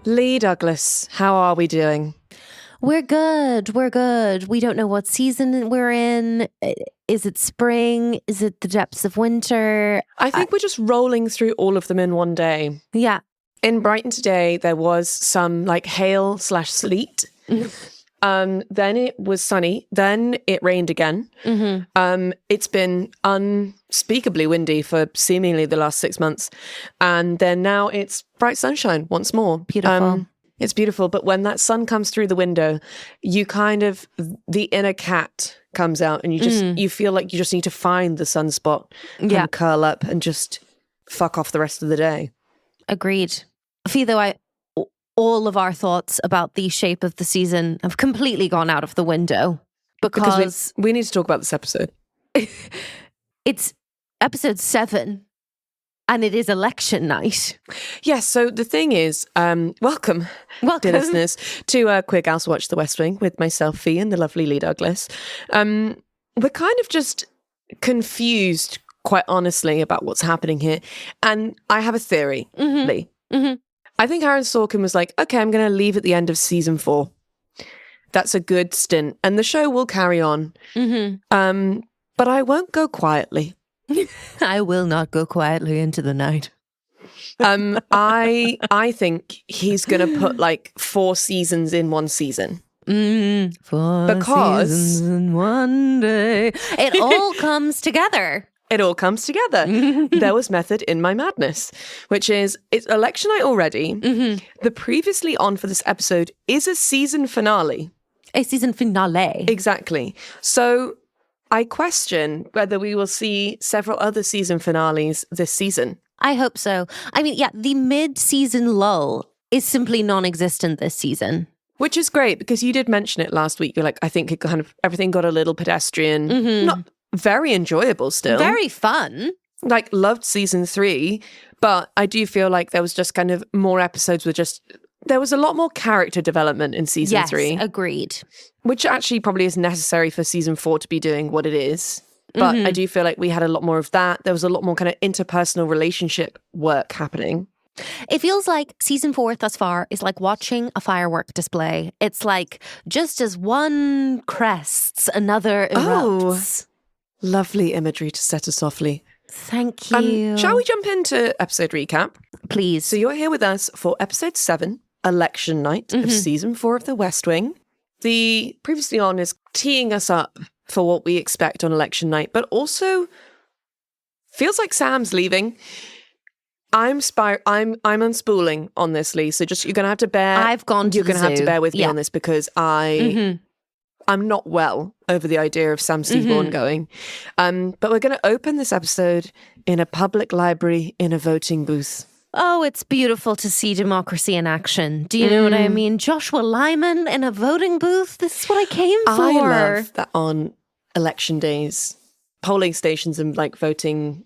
Leigh Douglas, how are we doing? We're good. We're good. We don't know what season we're in. Is it spring? Is it the depths of winter? I think we're just rolling through all of them in one day. Yeah. In Brighton today, there was some like hail/sleet. Then it was sunny. Then it rained again. Mm-hmm. It's been unspeakably windy for seemingly the last 6 months. And then now it's bright sunshine once more. Beautiful. It's beautiful. But when that sun comes through the window, you kind of, the inner cat comes out and you feel like you just need to find the sunspot and curl up and just fuck off the rest of the day. Agreed. Fido, all of our thoughts about the shape of the season have completely gone out of the window because we need to talk about this episode. It's episode 7 and it is election night. Yes, so the thing is, welcome, dear listeners, to Quick House Watch The West Wing with myself, Fi, and the lovely Leigh Douglas. We're kind of just confused, quite honestly, about what's happening here. And I have a theory, Leigh. Mm-hmm. I think Aaron Sorkin was like, okay, I'm going to leave at the end of season 4. That's a good stint. And the show will carry on. Mm-hmm. But I won't go quietly. I will not go quietly into the night. I think he's going to put like 4 seasons in one season. 4 seasons in one day. It all comes together. It all comes together. There was method in my madness, which is, it's election night already. Mm-hmm. The previously on for this episode is a season finale. A season finale. Exactly. So I question whether we will see several other season finales this season. I hope so. I mean, yeah, the mid-season lull is simply non-existent this season. Which is great because you did mention it last week. You're like, I think it kind of, everything got a little pedestrian. Not very enjoyable still. Very fun. Like, loved season 3, but I do feel like there was just kind of more episodes with just, there was a lot more character development in season 3. Yes, agreed. Which actually probably is necessary for season 4 to be doing what it is. But I do feel like we had a lot more of that. There was a lot more kind of interpersonal relationship work happening. It feels like season 4 thus far is like watching a firework display. It's like just as one crests, another erupts. Lovely imagery to set us softly. Thank you. Shall we jump into episode recap? Please. So you're here with us for episode 7, Election Night of season 4 of The West Wing. The previously on is teeing us up for what we expect on election night, but also feels like Sam's leaving. I'm unspooling on this, Leigh. So just you're gonna have to bear. You're gonna have to bear with me on this because I'm not well over the idea of Sam Seaborn going. But we're going to open this episode in a public library in a voting booth. Oh, it's beautiful to see democracy in action. Do you know what I mean? Joshua Lyman in a voting booth. This is what I came for. I love that on election days, polling stations and like voting.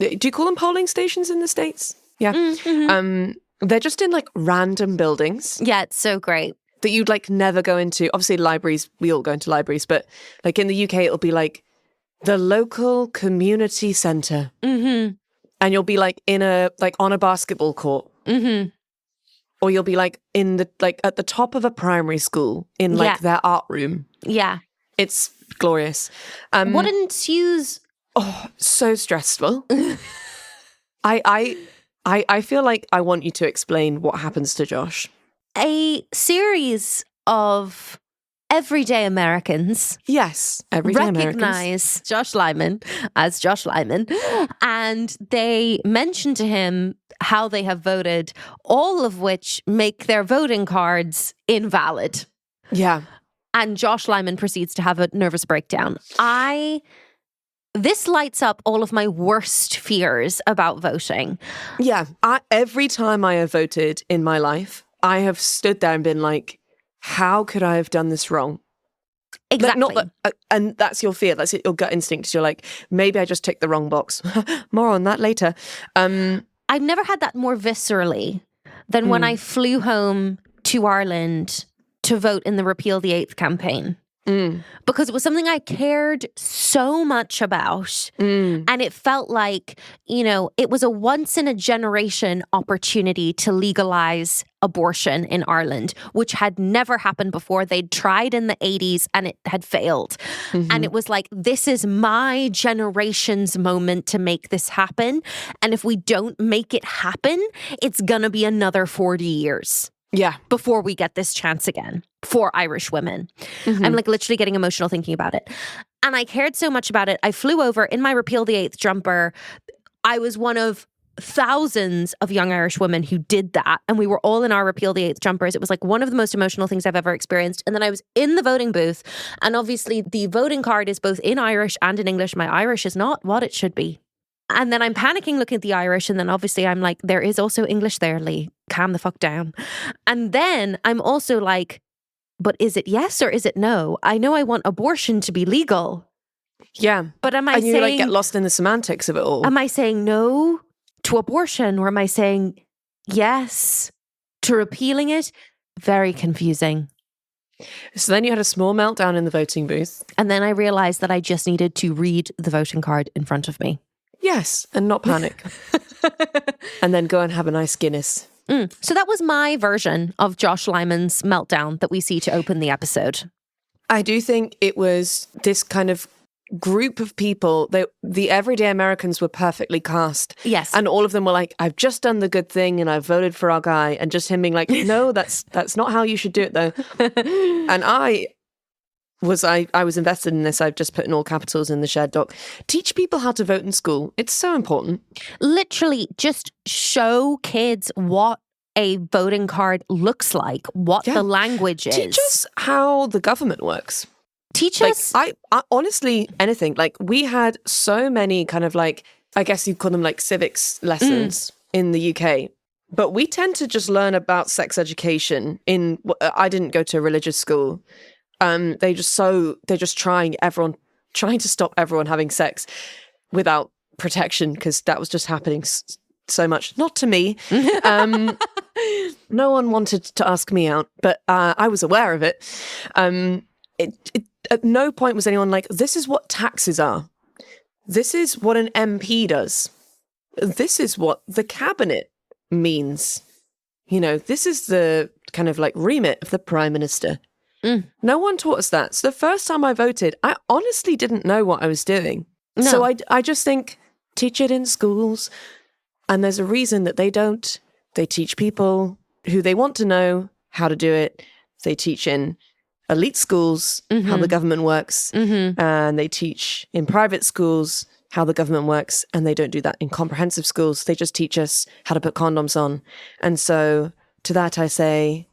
Do you call them polling stations in the States? Yeah. They're just in like random buildings. Yeah, it's so great. That you'd like never go into. Obviously libraries, we all go into libraries, but like in the UK it'll be like the local community centre. And you'll be like in a, like on a basketball court. Or you'll be like in the, like at the top of a primary school in like their art room. Yeah. It's glorious. What ensues? Oh, so stressful. I feel like I want you to explain what happens to Josh. A series of everyday Americans. Yes, everyday Americans. Recognize Josh Lyman as Josh Lyman. And they mention to him how they have voted, all of which make their voting cards invalid. Yeah. And Josh Lyman proceeds to have a nervous breakdown. This lights up all of my worst fears about voting. Yeah. Every time I have voted in my life, I have stood there and been like, how could I have done this wrong? Exactly. Like, not that, and that's your fear. That's your gut instinct. You're like, maybe I just ticked the wrong box. More on that later. I've never had that more viscerally than when I flew home to Ireland to vote in the Repeal the 8th campaign. because it was something I cared so much about. And it felt like, it was a once in a generation opportunity to legalize abortion in Ireland, which had never happened before. They'd tried in the 80s and it had failed. And it was like, this is my generation's moment to make this happen. And if we don't make it happen, it's gonna be another 40 years. Yeah. Before we get this chance again for Irish women. I'm like literally getting emotional thinking about it. And I cared so much about it. I flew over in my Repeal the Eighth jumper. I was one of thousands of young Irish women who did that. And we were all in our Repeal the Eighth jumpers. It was like one of the most emotional things I've ever experienced. And then I was in the voting booth. And obviously the voting card is both in Irish and in English. My Irish is not what it should be. And then I'm panicking looking at the Irish. And then obviously I'm like, there is also English there, Leigh. Calm the fuck down. And then I'm also like, but is it yes or is it no? I know I want abortion to be legal. Yeah. But am I and you saying... get lost in the semantics of it all. Am I saying no to abortion or am I saying yes to repealing it? Very confusing. So then you had a small meltdown in the voting booth. And then I realized that I just needed to read the voting card in front of me. Yes, and not panic. And then go and have a nice Guinness. So that was my version of Josh Lyman's meltdown that we see to open the episode. I do think it was this kind of group of people, the everyday Americans were perfectly cast. Yes. And all of them were like, I've just done the good thing and I've voted for our guy. And just him being like, no, that's not how you should do it though. And I was invested in this. I've just put in all capitals in the shared doc. Teach people how to vote in school. It's so important. Literally just show kids what a voting card looks like, what the language is. Teach us how the government works. Teach us. I honestly, anything. Like we had so many kind of like, I guess you'd call them like civics lessons in the UK. But we tend to just learn about sex education I didn't go to a religious school. They're just trying to stop everyone having sex without protection because that was just happening so much. Not to me. No one wanted to ask me out, but I was aware of it. At no point was anyone like, this is what taxes are. This is what an MP does. This is what the cabinet means. This is the kind of like remit of the Prime Minister. No one taught us that. So the first time I voted, I honestly didn't know what I was doing. No. So I just think, teach it in schools. And there's a reason that they don't. They teach people who they want to know how to do it. They teach in elite schools how the government works. And they teach in private schools how the government works. And they don't do that in comprehensive schools. They just teach us how to put condoms on. And so to that I say,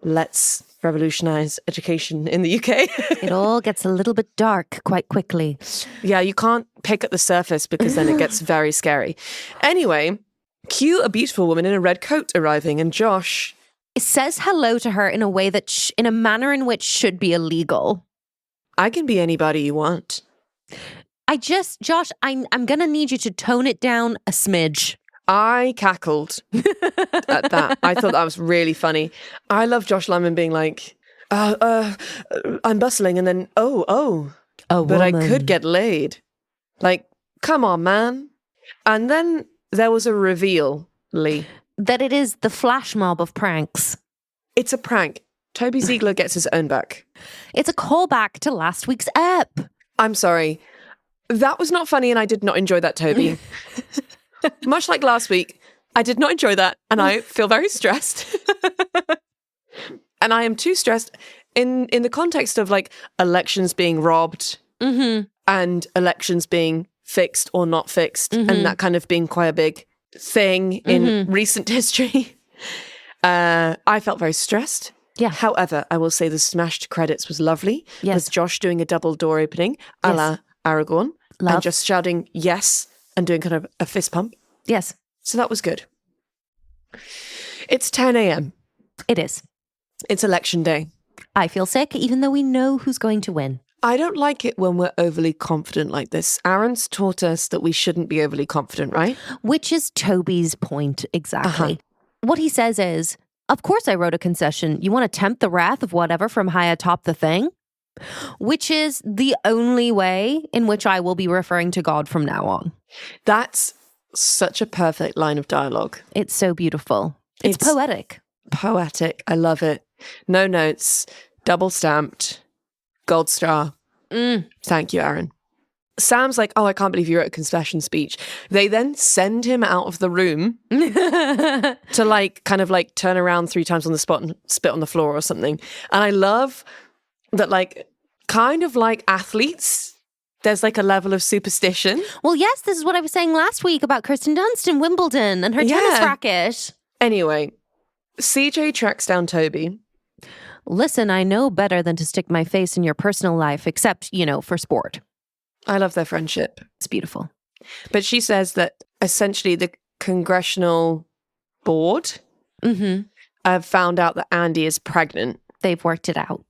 let's revolutionize education in the UK. It all gets a little bit dark quite quickly. Yeah, you can't pick at the surface because then it gets very scary. Anyway, cue a beautiful woman in a red coat arriving, and Josh says hello to her in a way that, in a manner in which should be illegal. I can be anybody you want. Josh, I'm going to need you to tone it down a smidge. I cackled at that. I thought that was really funny. I love Josh Lyman being like, I'm bustling, and then, oh, but woman. I could get laid. Like, come on, man. And then there was a reveal, Leigh. That it is the flash mob of pranks. It's a prank. Toby Ziegler gets his own back. It's a callback to last week's ep. I'm sorry. That was not funny, and I did not enjoy that, Toby. Much like last week, I did not enjoy that, and I feel very stressed. And I am too stressed in the context of like elections being robbed and elections being fixed or not fixed, and that kind of being quite a big thing in recent history. I felt very stressed. Yeah. However, I will say the smashed credits was lovely. Yes. With Josh doing a double door opening a la Aragorn. Love. And just shouting yes and doing kind of a fist pump. Yes. So that was good. It's 10 a.m. It is. It's election day. I feel sick, even though we know who's going to win. I don't like it when we're overly confident like this. Aaron's taught us that we shouldn't be overly confident, right? Which is Toby's point, exactly. What he says is, of course I wrote a concession. You want to tempt the wrath of whatever from high atop the thing? Which is the only way in which I will be referring to God from now on. That's such a perfect line of dialogue. It's so beautiful. It's poetic. Poetic. I love it. No notes, double stamped, gold star. Thank you, Aaron. Sam's like, oh, I can't believe you wrote a confession speech. They then send him out of the room to like kind of like turn around 3 times on the spot and spit on the floor or something. And I love that, like, kind of like athletes, there's like a level of superstition. Well, yes, this is what I was saying last week about Kirsten Dunst in Wimbledon and her tennis racket. Anyway, CJ tracks down Toby. Listen, I know better than to stick my face in your personal life, except, you know, for sport. I love their friendship. It's beautiful. But she says that essentially the congressional board have found out that Andy is pregnant. They've worked it out.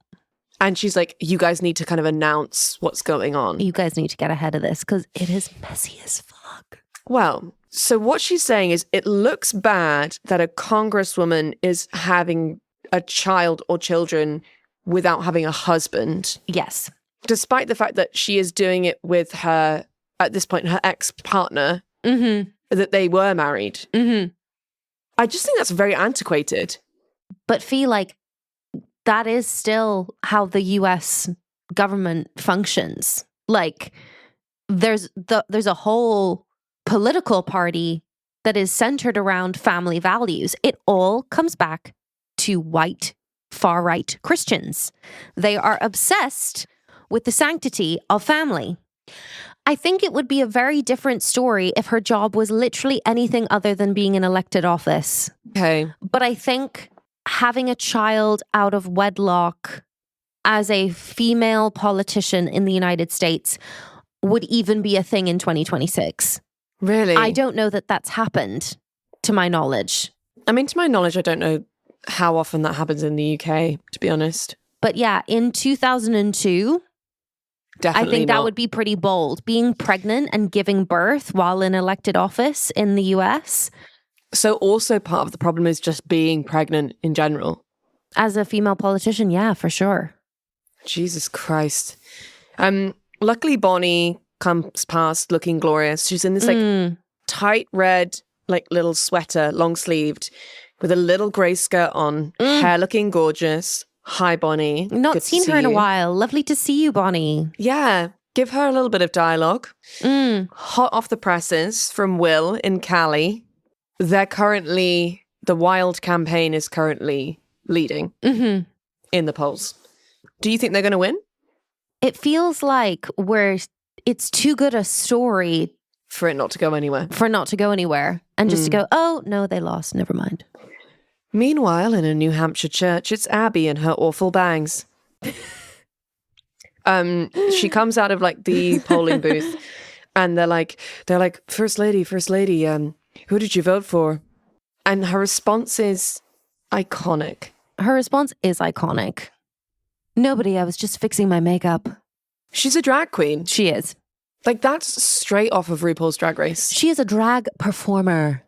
And she's like, you guys need to kind of announce what's going on. You guys need to get ahead of this because it is messy as fuck. Well, so what she's saying is it looks bad that a congresswoman is having a child or children without having a husband. Yes. Despite the fact that she is doing it with her, at this point, her ex-partner, that they were married. I just think that's very antiquated. But feel like that is still how the US government functions. Like there's a whole political party that is centered around family values. It all comes back to white, far-right Christians. They are obsessed with the sanctity of family. I think it would be a very different story if her job was literally anything other than being in elected office. Okay. But I think having a child out of wedlock as a female politician in the United States would even be a thing in 2026. Really? I don't know that that's happened, to my knowledge. I mean, to my knowledge, I don't know how often that happens in the UK, to be honest. But yeah, in 2002, Definitely I think not. that would be pretty bold. Being pregnant and giving birth while in elected office in the US. So also part of the problem is just being pregnant in general. As a female politician, yeah, for sure. Jesus Christ. Luckily, Bonnie comes past looking glorious. She's in this like tight red, like little sweater, long sleeved, with a little grey skirt on, hair looking gorgeous. Hi, Bonnie. Not Good to seen see her in a you. while. Lovely to see you, Bonnie. Yeah. Give her a little bit of dialogue. Hot off the presses from Will in Cali. They're currently, the Wild campaign is currently leading in the polls. Do you think they're going to win? It feels like it's too good a story For it not to go anywhere. And just to go, oh, no, they lost. Never mind. Meanwhile, in a New Hampshire church, it's Abby and her awful bangs. She comes out of like the polling booth and they're like, First Lady, who did you vote for? And her response is iconic. Her response is iconic. Nobody, I was just fixing my makeup. She's a drag queen. She is. Like, that's straight off of RuPaul's Drag Race. She is a drag performer.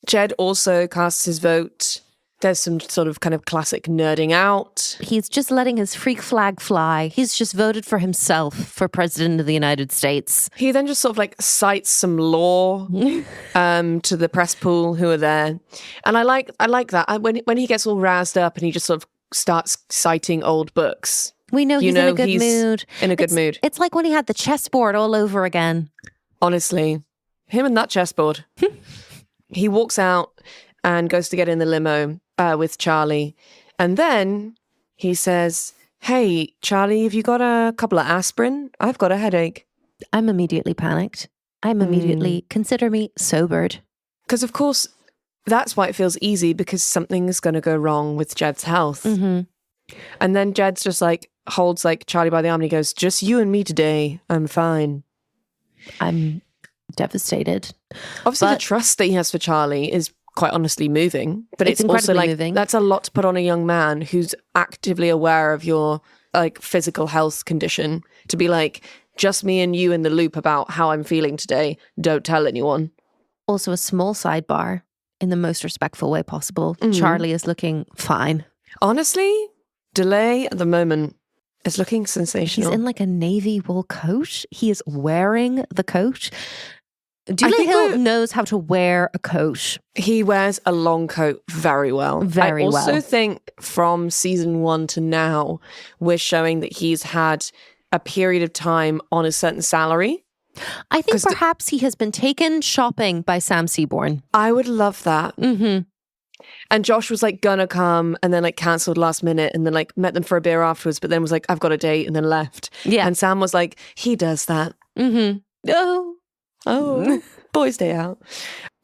Jed also casts his vote. There's some sort of kind of classic nerding out. He's just letting his freak flag fly. He's just voted for himself for president of the United States. He then just sort of like cites some law to the press pool who are there. And I like that. When he gets all roused up and he just sort of starts citing old books. We know he's in a good mood. In a good mood. It's like when he had the chessboard all over again. Honestly, him and that chessboard. He walks out and goes to get in the limo with Charlie. And then he says, hey, Charlie, have you got a couple of aspirin? I've got a headache. I'm immediately panicked. I'm immediately, consider me sobered. Because, of course, that's why it feels easy, because something is going to go wrong with Jed's health. And then Jed's just like, holds like Charlie by the arm and he goes, just you and me today. I'm fine. I'm devastated. Obviously, the trust that he has for Charlie is quite honestly moving, but it's also incredibly like moving. That's a lot to put on a young man who's actively aware of your like physical health condition, to be like, just me and you in the loop about how I'm feeling today. Don't tell anyone. Also, a small sidebar in the most respectful way possible. Charlie is looking fine. Honestly, delay at the moment. It's looking He's sensational. in like a navy wool coat. He is wearing the coat. think Doolittle knows how to wear a coat. He wears a long coat very well. Very I also well. think from season 1 to now, we're showing that he's had a period of time on a certain salary. I think 'Cause perhaps he has been taken shopping by Sam Seaborn. I would love that. Mm-hmm. And Josh was like gonna come and then like cancelled last minute and then like met them for a beer afterwards, but then was like, I've got a date, and then left. Yeah. And Sam was like, he does that. Mm-hmm. Oh, boys' day out.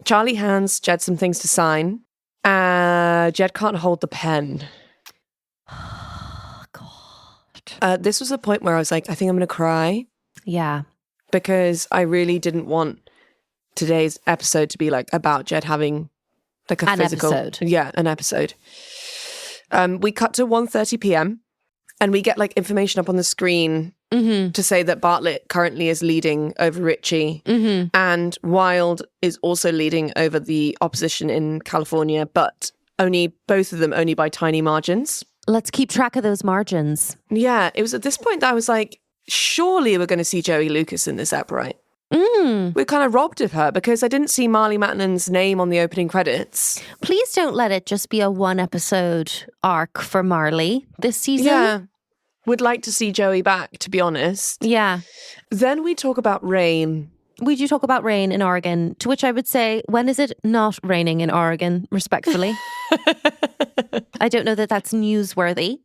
Charlie hands Jed some things to sign. Jed can't hold the pen. Oh, God. This was a point where I was like, I think I'm going to cry. Yeah. Because I really didn't want today's episode to be like about Jed having like a physical episode. Yeah, an episode. We cut to 1:30 p.m. and we get like information up on the screen to say that Bartlett currently is leading over Richie, and Wild is also leading over the opposition in California, but both of them only by tiny margins. Let's keep track of those margins. Yeah, it was at this point that I was like, surely we're going to see Joey Lucas in this ep, right? We're kind of robbed of her because I didn't see Marley Matlин's name on the opening credits. Please don't let it just be a 1-episode arc for Marley this season. Yeah. Would like to see Joey back, to be honest. Yeah. Then we talk about rain. We do talk about rain in Oregon, to which I would say, when is it not raining in Oregon, respectfully? I don't know that that's newsworthy.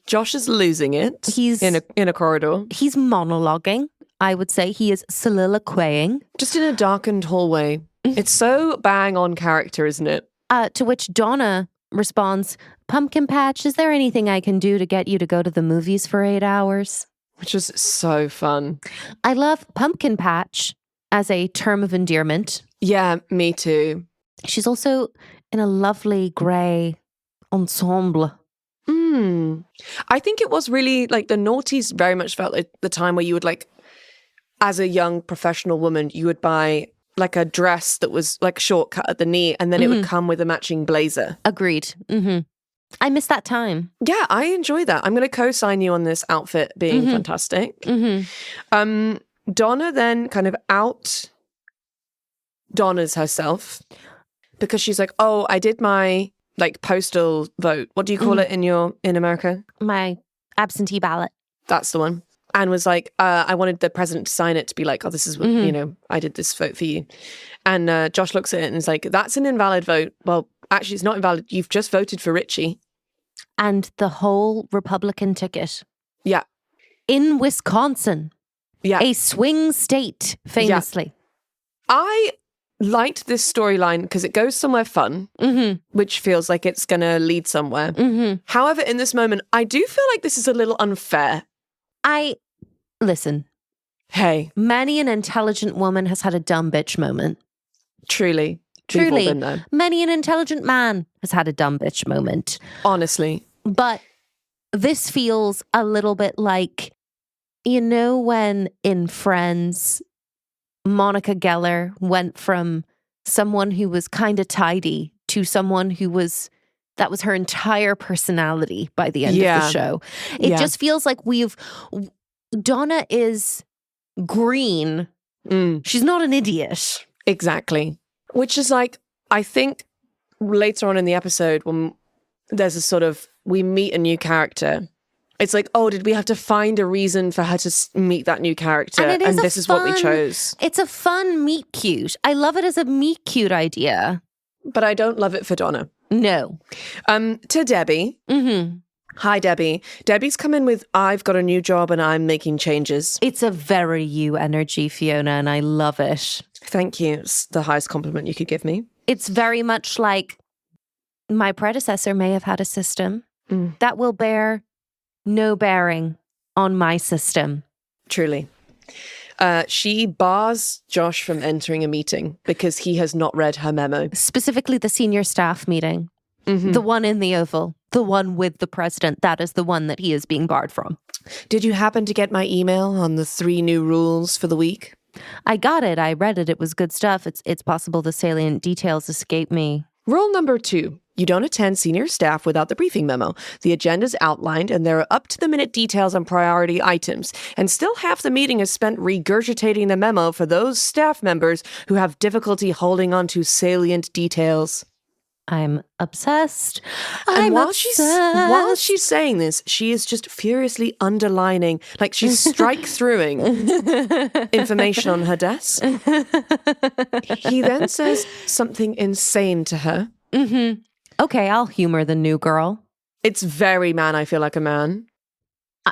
Josh is losing it. He's in a corridor. He's monologuing. I would say he is soliloquying. Just in a darkened hallway. It's so bang on character, isn't it? To which Donna responds, Pumpkin Patch, is there anything I can do to get you to go to the movies for 8 hours? Which was so fun. I love Pumpkin Patch as a term of endearment. Yeah, me too. She's also in a lovely grey ensemble. I think it was really like the noughties very much felt like the time where you would like, as a young professional woman, you would buy like a dress that was like short-cut at the knee and then it would come with a matching blazer. Agreed. I miss that time. Yeah, I enjoy that. I'm going to co-sign you on this outfit being fantastic. Donna then kind of Donna's herself because she's like, oh, I did my like postal vote. What do you call it in America? My absentee ballot. That's the one. And was like, I wanted the president to sign it to be like, oh, this is what, I did this vote for you. And Josh looks at it and is like, that's an invalid vote. Well, actually, it's not invalid. You've just voted for Richie. And the whole Republican ticket. Yeah. In Wisconsin. Yeah. A swing state, famously. Yeah. I liked this storyline because it goes somewhere fun, which feels like it's going to lead somewhere. However, in this moment, I do feel like this is a little unfair. Listen. Hey. Many an intelligent woman has had a dumb bitch moment. Truly. Truly. Many an intelligent man has had a dumb bitch moment. Honestly. But this feels a little bit like, when in Friends, Monica Geller went from someone who was kind of tidy to someone that was her entire personality by the end of the show. It just feels like Donna is green. She's not an idiot. Exactly. Which is like, I think later on in the episode when there's a sort of, we meet a new character. It's like, oh, did we have to find a reason for her to meet that new character? And this is what we chose. It's a fun meet cute. I love it as a meet cute idea. But I don't love it for Donna. No. To Debbie. Hi, Debbie. Debbie's come in with, I've got a new job and I'm making changes. It's a very you energy, Fiona, and I love it. Thank you. It's the highest compliment you could give me. It's very much like my predecessor may have had a system that will bear no bearing on my system. Truly. She bars Josh from entering a meeting because he has not read her memo. Specifically the senior staff meeting. The one in the Oval. The one with the president. That is the one that he is being barred from. Did you happen to get my email on the 3 new rules for the week? I got it. I read it. It was good stuff. It's possible the salient details escape me. Rule number 2. You don't attend senior staff without the briefing memo. The agenda's outlined and there are up-to-the-minute details on priority items. And still half the meeting is spent regurgitating the memo for those staff members who have difficulty holding on to salient details. I'm obsessed. And while she's saying this, she is just furiously underlining, like she's strike-throughing information on her desk. He then says something insane to her. Mm-hmm. Okay, I'll humor the new girl. It's very Man, I Feel Like a Man.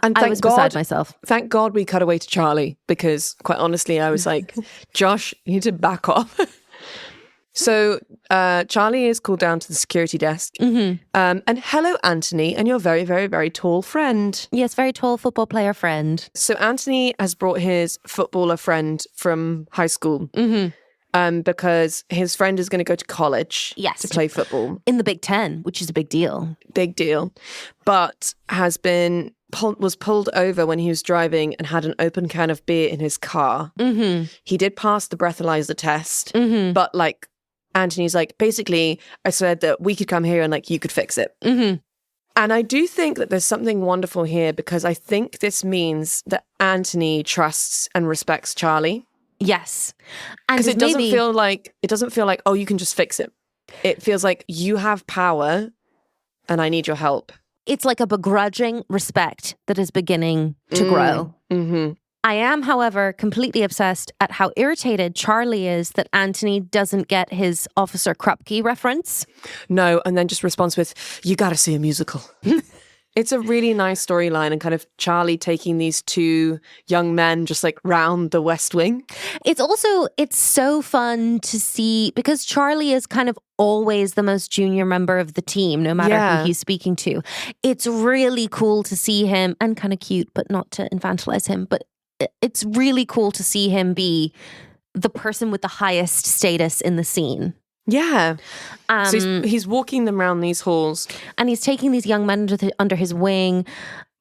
And I was beside myself. Thank God we cut away to Charlie, because quite honestly, I was like, Josh, you need to back off. So Charlie is called down to the security desk. Mm-hmm. And hello, Anthony, and your very, very, very tall friend. Yes, very tall football player friend. So Anthony has brought his footballer friend from high school. Mm-hmm. Because his friend is going to go to college to play football. In the Big Ten, which is a big deal. Big deal. But was pulled over when he was driving and had an open can of beer in his car. Mm-hmm. He did pass the breathalyzer test, mm-hmm. but like Anthony's like, basically, I said that we could come here and like you could fix it. Mm-hmm. And I do think that there's something wonderful here because I think this means that Anthony trusts and respects Charlie. Yes. Because it doesn't feel like, oh, you can just fix it. It feels like you have power and I need your help. It's like a begrudging respect that is beginning to grow. Mm-hmm. I am, however, completely obsessed at how irritated Charlie is that Anthony doesn't get his Officer Krupke reference. No, and then just responds with, you got to see a musical. It's a really nice storyline and kind of Charlie taking these two young men just like round the West Wing. It's so fun to see because Charlie is kind of always the most junior member of the team, no matter who he's speaking to. It's really cool to see him, and kind of cute, but not to infantilize him, but it's really cool to see him be the person with the highest status in the scene. Yeah. So he's walking them around these halls. And he's taking these young men under his wing.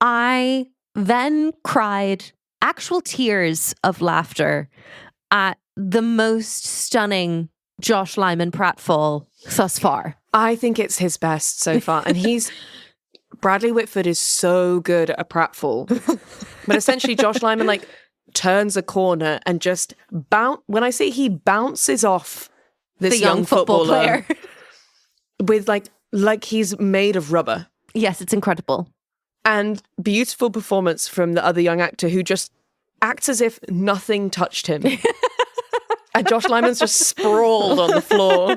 I then cried actual tears of laughter at the most stunning Josh Lyman pratfall thus far. I think it's his best so far. And Bradley Whitford is so good at a pratfall. But essentially Josh Lyman like turns a corner and just when I say he bounces off this young football player with like he's made of rubber. Yes, it's incredible. And beautiful performance from the other young actor who just acts as if nothing touched him. And Josh Lyman's just sprawled on the floor.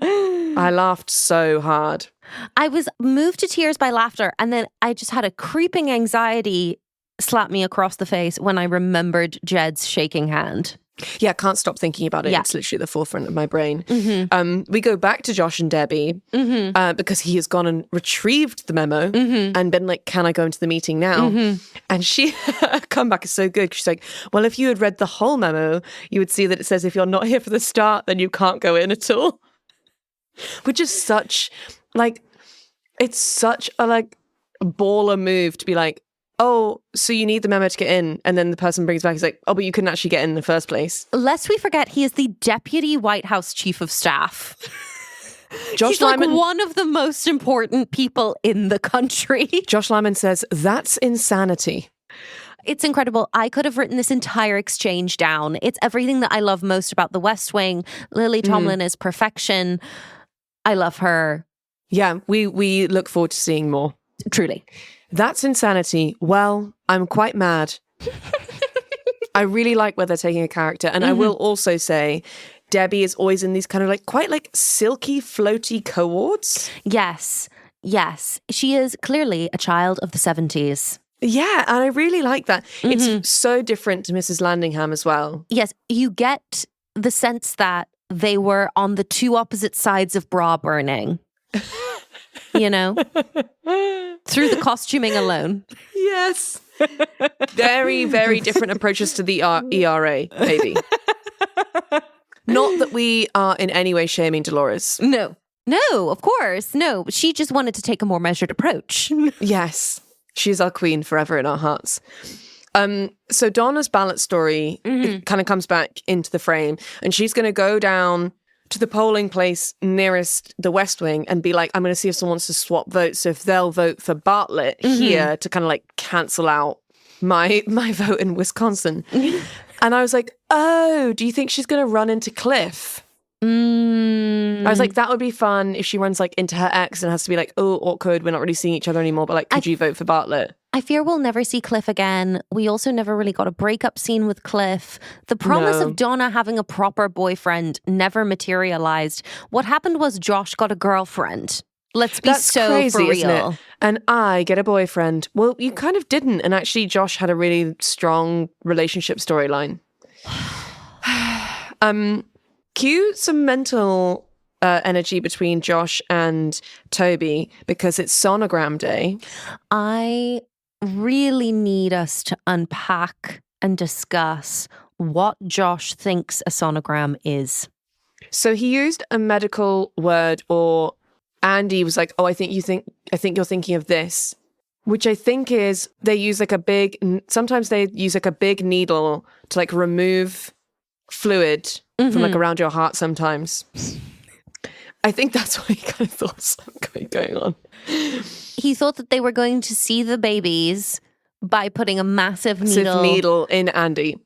I laughed so hard. I was moved to tears by laughter, and then I just had a creeping anxiety slap me across the face when I remembered Jed's shaking hand. Yeah, can't stop thinking about it. Yeah. It's literally the forefront of my brain. Mm-hmm. We go back to Josh and Debbie because he has gone and retrieved the memo and been like, can I go into the meeting now? And her comeback is so good. She's like, well, if you had read the whole memo, you would see that it says if you're not here for the start, then you can't go in at all. Which is such, it's such a baller move to be like, oh, so you need the memo to get in. And then the person brings back, he's like, oh, but you couldn't actually get in the first place. Lest we forget, he is the Deputy White House Chief of Staff. Josh Lyman, like one of the most important people in the country. Josh Lyman says, that's insanity. It's incredible. I could have written this entire exchange down. It's everything that I love most about The West Wing. Lily Tomlin is perfection. I love her. Yeah, we look forward to seeing more. Truly. That's insanity. Well, I'm quite mad. I really like where they're taking a character. And I will also say, Debbie is always in these kind of quite silky, floaty cohorts. Yes. Yes. She is clearly a child of the 70s. Yeah, and I really like that. It's so different to Mrs. Landingham as well. Yes, you get the sense that they were on the two opposite sides of bra burning. You know? Through the costuming alone. Yes. Very, very different approaches to the ERA, maybe. Not that we are in any way shaming Dolores. No, of course. No, she just wanted to take a more measured approach. Yes. She's our queen forever in our hearts. So Donna's ballot story kind of comes back into the frame, and she's going to go down to the polling place nearest the West Wing and be like, I'm going to see if someone wants to swap votes. So if they'll vote for Bartlett here to kind of like cancel out my vote in Wisconsin. And I was like, oh, do you think she's going to run into Cliff? I was like, that would be fun if she runs like into her ex and has to be like, oh, awkward, we're not really seeing each other anymore, but like, could you vote for Bartlett? I fear we'll never see Cliff again. We also never really got a breakup scene with Cliff. The promise of Donna having a proper boyfriend never materialized. What happened was Josh got a girlfriend. Let's be That's crazy, for real. isn't it? And I get a boyfriend. Well, you kind of didn't. And actually, Josh had a really strong relationship storyline. Cue some mental energy between Josh and Toby because it's sonogram day. I really need us to unpack and discuss what Josh thinks a sonogram is. So he used a medical word, or Andy was like, oh, I think you're thinking of this, which I think is they use like sometimes they use like a big needle to like remove fluid from like around your heart sometimes. I think that's what he kind of thought something going on. He thought that they were going to see the babies by putting a massive needle in Andy.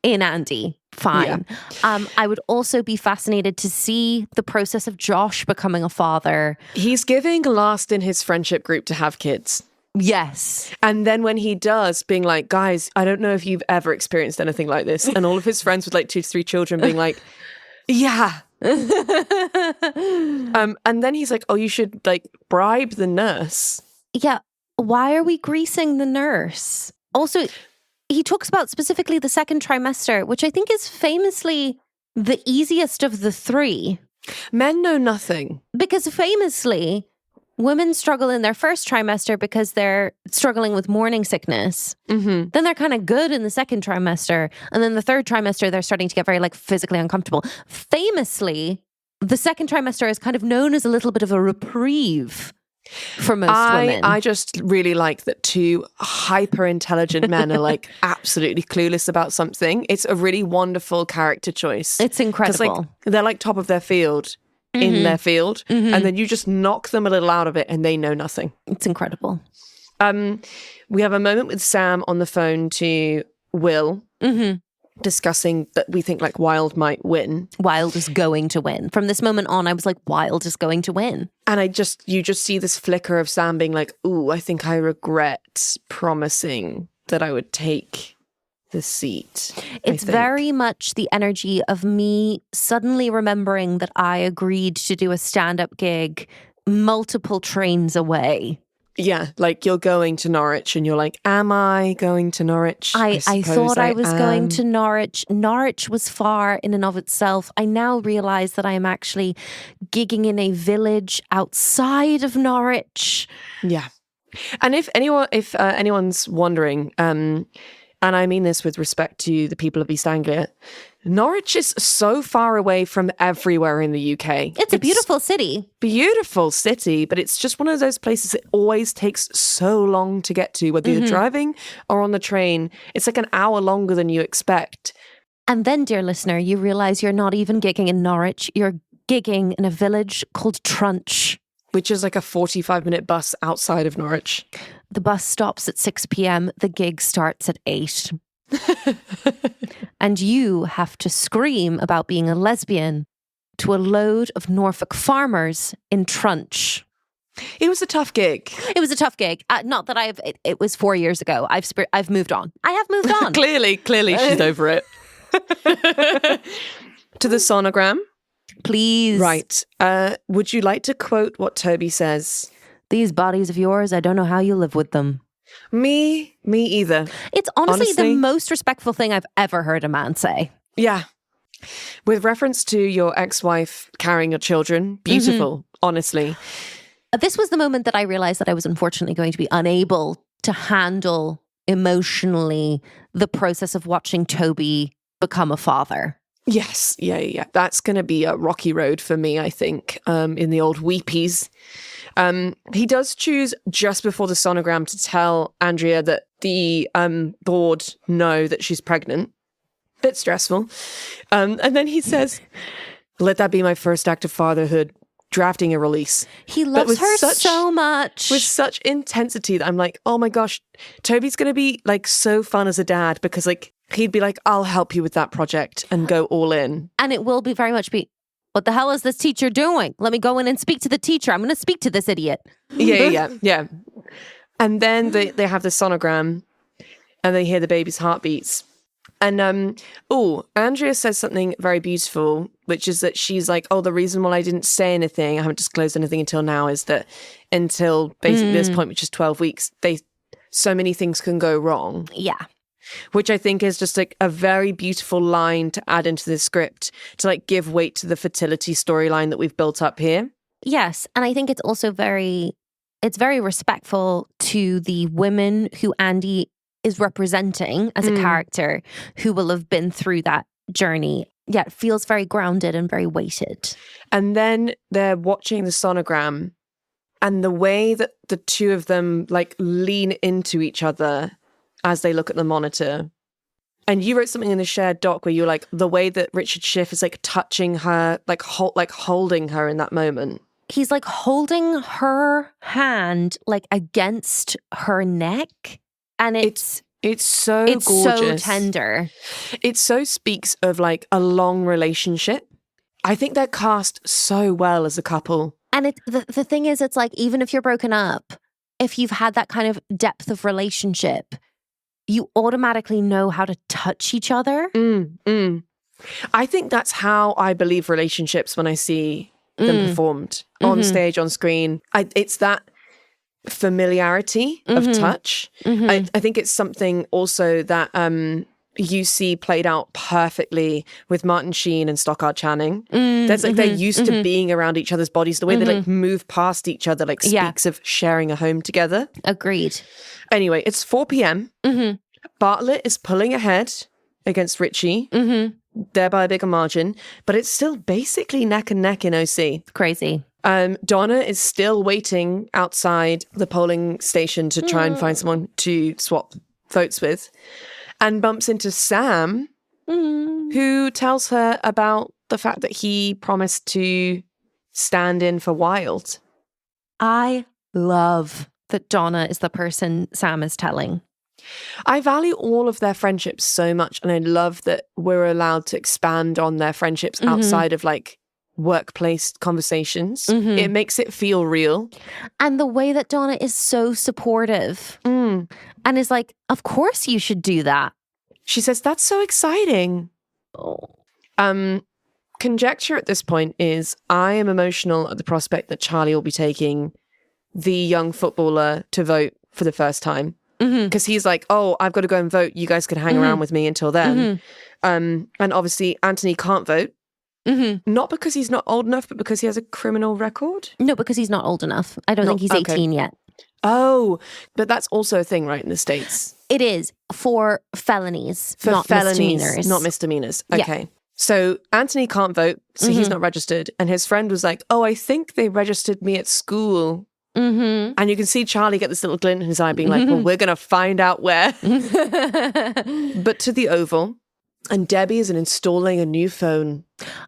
Fine. Yeah. I would also be fascinated to see the process of Josh becoming a father. He's giving last in his friendship group to have kids. Yes. And then when he does, being like, guys, I don't know if you've ever experienced anything like this. And all of his friends with like 2 to 3 children being like, yeah. And then he's like, oh, you should like bribe the nurse. Yeah. Why are we greasing the nurse? Also, he talks about specifically the second trimester, which I think is famously the easiest of the 3. Men know nothing. Because famously, women struggle in their first trimester because they're struggling with morning sickness. Then they're kind of good in the second trimester. And then the third trimester, they're starting to get very like physically uncomfortable. Famously, the second trimester is kind of known as a little bit of a reprieve for most women. I just really like that 2 hyper-intelligent men are like absolutely clueless about something. It's a really wonderful character choice. It's incredible. Like, they're like top of their field. In their field, and then you just knock them a little out of it and they know nothing. It's incredible. We have a moment with Sam on the phone to Will, discussing that we think like Wilde might win. Wilde is going to win. From this moment on, I was like, Wilde is going to win. And you just see this flicker of Sam being like, ooh, I think I regret promising that I would take the seat. It's very much the energy of me suddenly remembering that I agreed to do a stand-up gig multiple trains away. Yeah, like you're going to Norwich and you're like, am I going to Norwich? I thought I was going to Norwich. Norwich was far in and of itself. I now realize that I am actually gigging in a village outside of Norwich. Yeah. And if anyone's wondering, and I mean this with respect to the people of East Anglia, Norwich is so far away from everywhere in the UK. It's a beautiful city. Beautiful city, but it's just one of those places that always takes so long to get to, whether you're driving or on the train. It's like an hour longer than you expect. And then, dear listener, you realise you're not even gigging in Norwich. You're gigging in a village called Trunch. Which is like a 45-minute bus outside of Norwich. The bus stops at 6 p.m. The gig starts at 8. And you have to scream about being a lesbian to a load of Norfolk farmers in Trunch. It was a tough gig. It was a tough gig. Not that it was 4 years ago. I've moved on. I have moved on. Clearly she's over it. To the sonogram. Please. Right. Would you like to quote what Toby says? These bodies of yours, I don't know how you live with them. Me either. It's honestly the most respectful thing I've ever heard a man say. Yeah. With reference to your ex-wife carrying your children, beautiful, honestly. This was the moment that I realized that I was unfortunately going to be unable to handle emotionally the process of watching Toby become a father. Yes, yeah. That's going to be a rocky road for me, I think, in the old weepies. He does choose just before the sonogram to tell Andrea that the board know that she's pregnant. Bit stressful. And then he says, let that be my first act of fatherhood, drafting a release. He loves her so much. With such intensity that I'm like, oh my gosh, Toby's going to be like so fun as a dad because like he'd be like, I'll help you with that project and go all in. And it will be very much be, what the hell is this teacher doing? Let me go in and speak to the teacher. I'm going to speak to this idiot. Yeah. And then they have the sonogram and they hear the baby's heartbeats. And Andrea says something very beautiful, which is that she's like, oh, the reason why I didn't say anything, I haven't disclosed anything until now, is that until basically this point, which is 12 weeks, so many things can go wrong. Yeah. Which I think is just like a very beautiful line to add into the script to like give weight to the fertility storyline that we've built up here. Yes. And I think it's also very respectful to the women who Andy is representing as a character who will have been through that journey. Yeah, it feels very grounded and very weighted. And then they're watching the sonogram and the way that the two of them like lean into each other as they look at the monitor. And you wrote something in the shared doc where you're like, the way that Richard Schiff is like touching her, like holding her in that moment. He's like holding her hand like against her neck. And it's so gorgeous. So tender. It so speaks of like a long relationship. I think they're cast so well as a couple. And the thing is, it's like, even if you're broken up, if you've had that kind of depth of relationship, you automatically know how to touch each other. I think that's how I believe relationships when I see them performed on stage, on screen. It's that familiarity of touch. I think it's something also that you see played out perfectly with Martin Sheen and Stockard Channing. There's like they're used to being around each other's bodies. The way they like move past each other like speaks of sharing a home together. Agreed. Anyway, it's 4 p.m. Bartlett is pulling ahead against Richie, thereby a bigger margin, but it's still basically neck and neck in OC. Crazy. Donna is still waiting outside the polling station to try and find someone to swap votes with, and bumps into Sam, who tells her about the fact that he promised to stand in for Wild. I love that Donna is the person Sam is telling. I value all of their friendships so much, and I love that we're allowed to expand on their friendships outside of like workplace conversations. It makes it feel real. And the way that Donna is so supportive and is like, of course you should do that. She says, that's so exciting. Conjecture at this point is I am emotional at the prospect that Charlie will be taking the young footballer to vote for the first time. Because he's like, oh, I've got to go and vote. You guys can hang around with me until then. And obviously Anthony can't vote. Not because he's not old enough, but because he has a criminal record? No, because he's not old enough. I don't think he's 18 yet. Oh, but that's also a thing, right, in the States? It is for felonies, misdemeanors. Not misdemeanors. Okay. Yeah. So Anthony can't vote, so he's not registered. And his friend was like, oh, I think they registered me at school. And you can see Charlie get this little glint in his eye being like, well, we're going to find out where. But to the Oval, and Debbie is installing a new phone.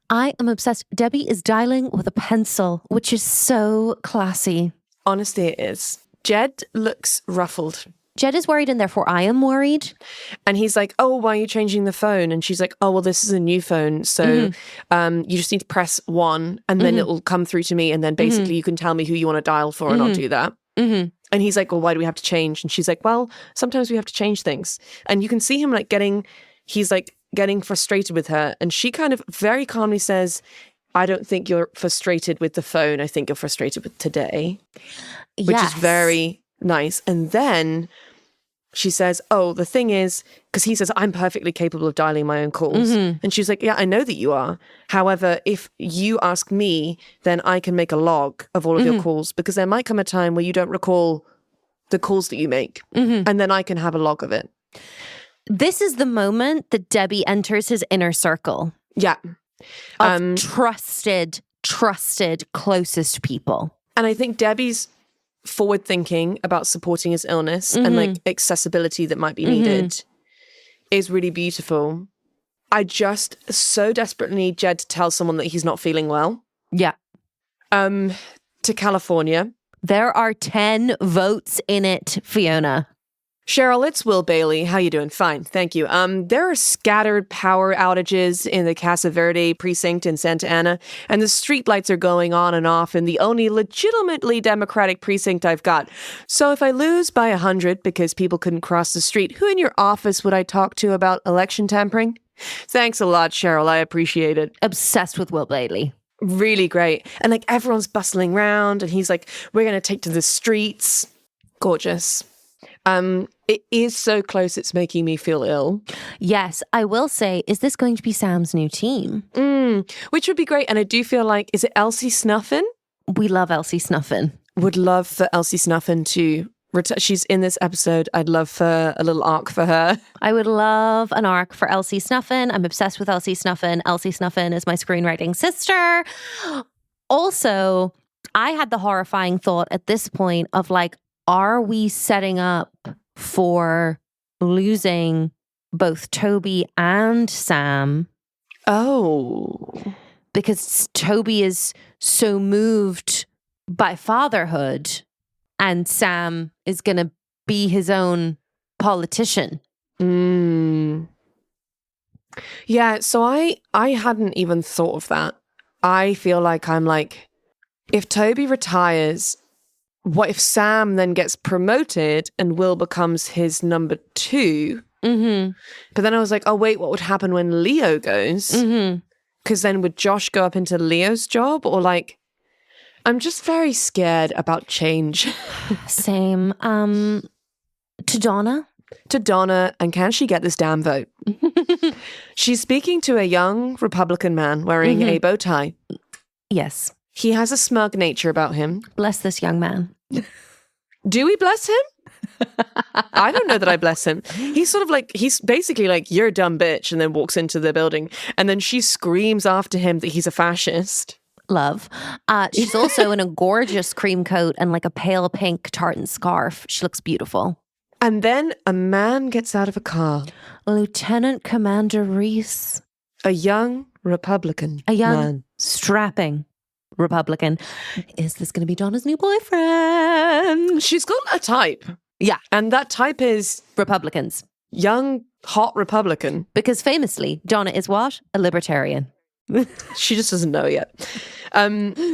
I am obsessed. Debbie is dialing with a pencil, which is so classy. Honestly, it is. Jed looks ruffled. Jed is worried, and therefore I am worried. And he's like, oh, why are you changing the phone? And she's like, oh, well, this is a new phone. So you just need to press 1 and then it will come through to me. And then basically you can tell me who you want to dial for and I'll do that. And he's like, well, why do we have to change? And she's like, well, sometimes we have to change things. And you can see him like getting frustrated with her. And she kind of very calmly says, I don't think you're frustrated with the phone. I think you're frustrated with today. Which is very nice. And then she says, oh, the thing is, because he says, I'm perfectly capable of dialing my own calls. And she's like, yeah, I know that you are. However, if you ask me, then I can make a log of all of your calls, because there might come a time where you don't recall the calls that you make. And then I can have a log of it. This is the moment that Debbie enters his inner circle. Yeah. Of trusted, closest people. And I think Debbie's forward thinking about supporting his illness and like accessibility that might be needed is really beautiful. I just so desperately need Jed to tell someone that he's not feeling well. Yeah. To California. There are 10 votes in it, Fiona. Cheryl, it's Will Bailey. How you doing? Fine, thank you. There are scattered power outages in the Casa Verde precinct in Santa Ana, and the streetlights are going on and off in the only legitimately Democratic precinct I've got. So if I lose by 100 because people couldn't cross the street, who in your office would I talk to about election tampering? Thanks a lot, Cheryl. I appreciate it. Obsessed with Will Bailey. Really great. And like everyone's bustling around, and he's like, we're going to take to the streets. Gorgeous. It is so close, it's making me feel ill. Yes, I will say, is this going to be Sam's new team? Which would be great. And I do feel like, is it Elsie Snuffin? We love Elsie Snuffin. Would love for Elsie Snuffin to return. She's in this episode. I'd love for a little arc for her. I would love an arc for Elsie Snuffin. I'm obsessed with Elsie Snuffin. Elsie Snuffin is my screenwriting sister. Also, I had the horrifying thought at this point of like, are we setting up for losing both Toby and Sam? Oh. Because Toby is so moved by fatherhood and Sam is going to be his own politician. Yeah, so I hadn't even thought of that. I feel like I'm like, if Toby retires, what if Sam then gets promoted and Will becomes his number 2? Mm-hmm. But then I was like, oh, wait, what would happen when Leo goes? Because then would Josh go up into Leo's job? Or like, I'm just very scared about change. Same. To Donna? To Donna, and can she get this damn vote? She's speaking to a young Republican man wearing a bow tie. Yes. He has a smug nature about him. Bless this young man. Do we bless him? I don't know that I bless him. He's sort of like, he's basically like, you're a dumb bitch, and then walks into the building. And then she screams after him that he's a fascist. Love. She's also in a gorgeous cream coat and like a pale pink tartan scarf. She looks beautiful. And then a man gets out of a car. Lieutenant Commander Reese. A young Republican A young, man. strapping Republican. Is this going to be Donna's new boyfriend? She's got a type. Yeah. And that type is Republicans. young, hot Republican. Because famously, Donna is what? A libertarian. She just doesn't know yet.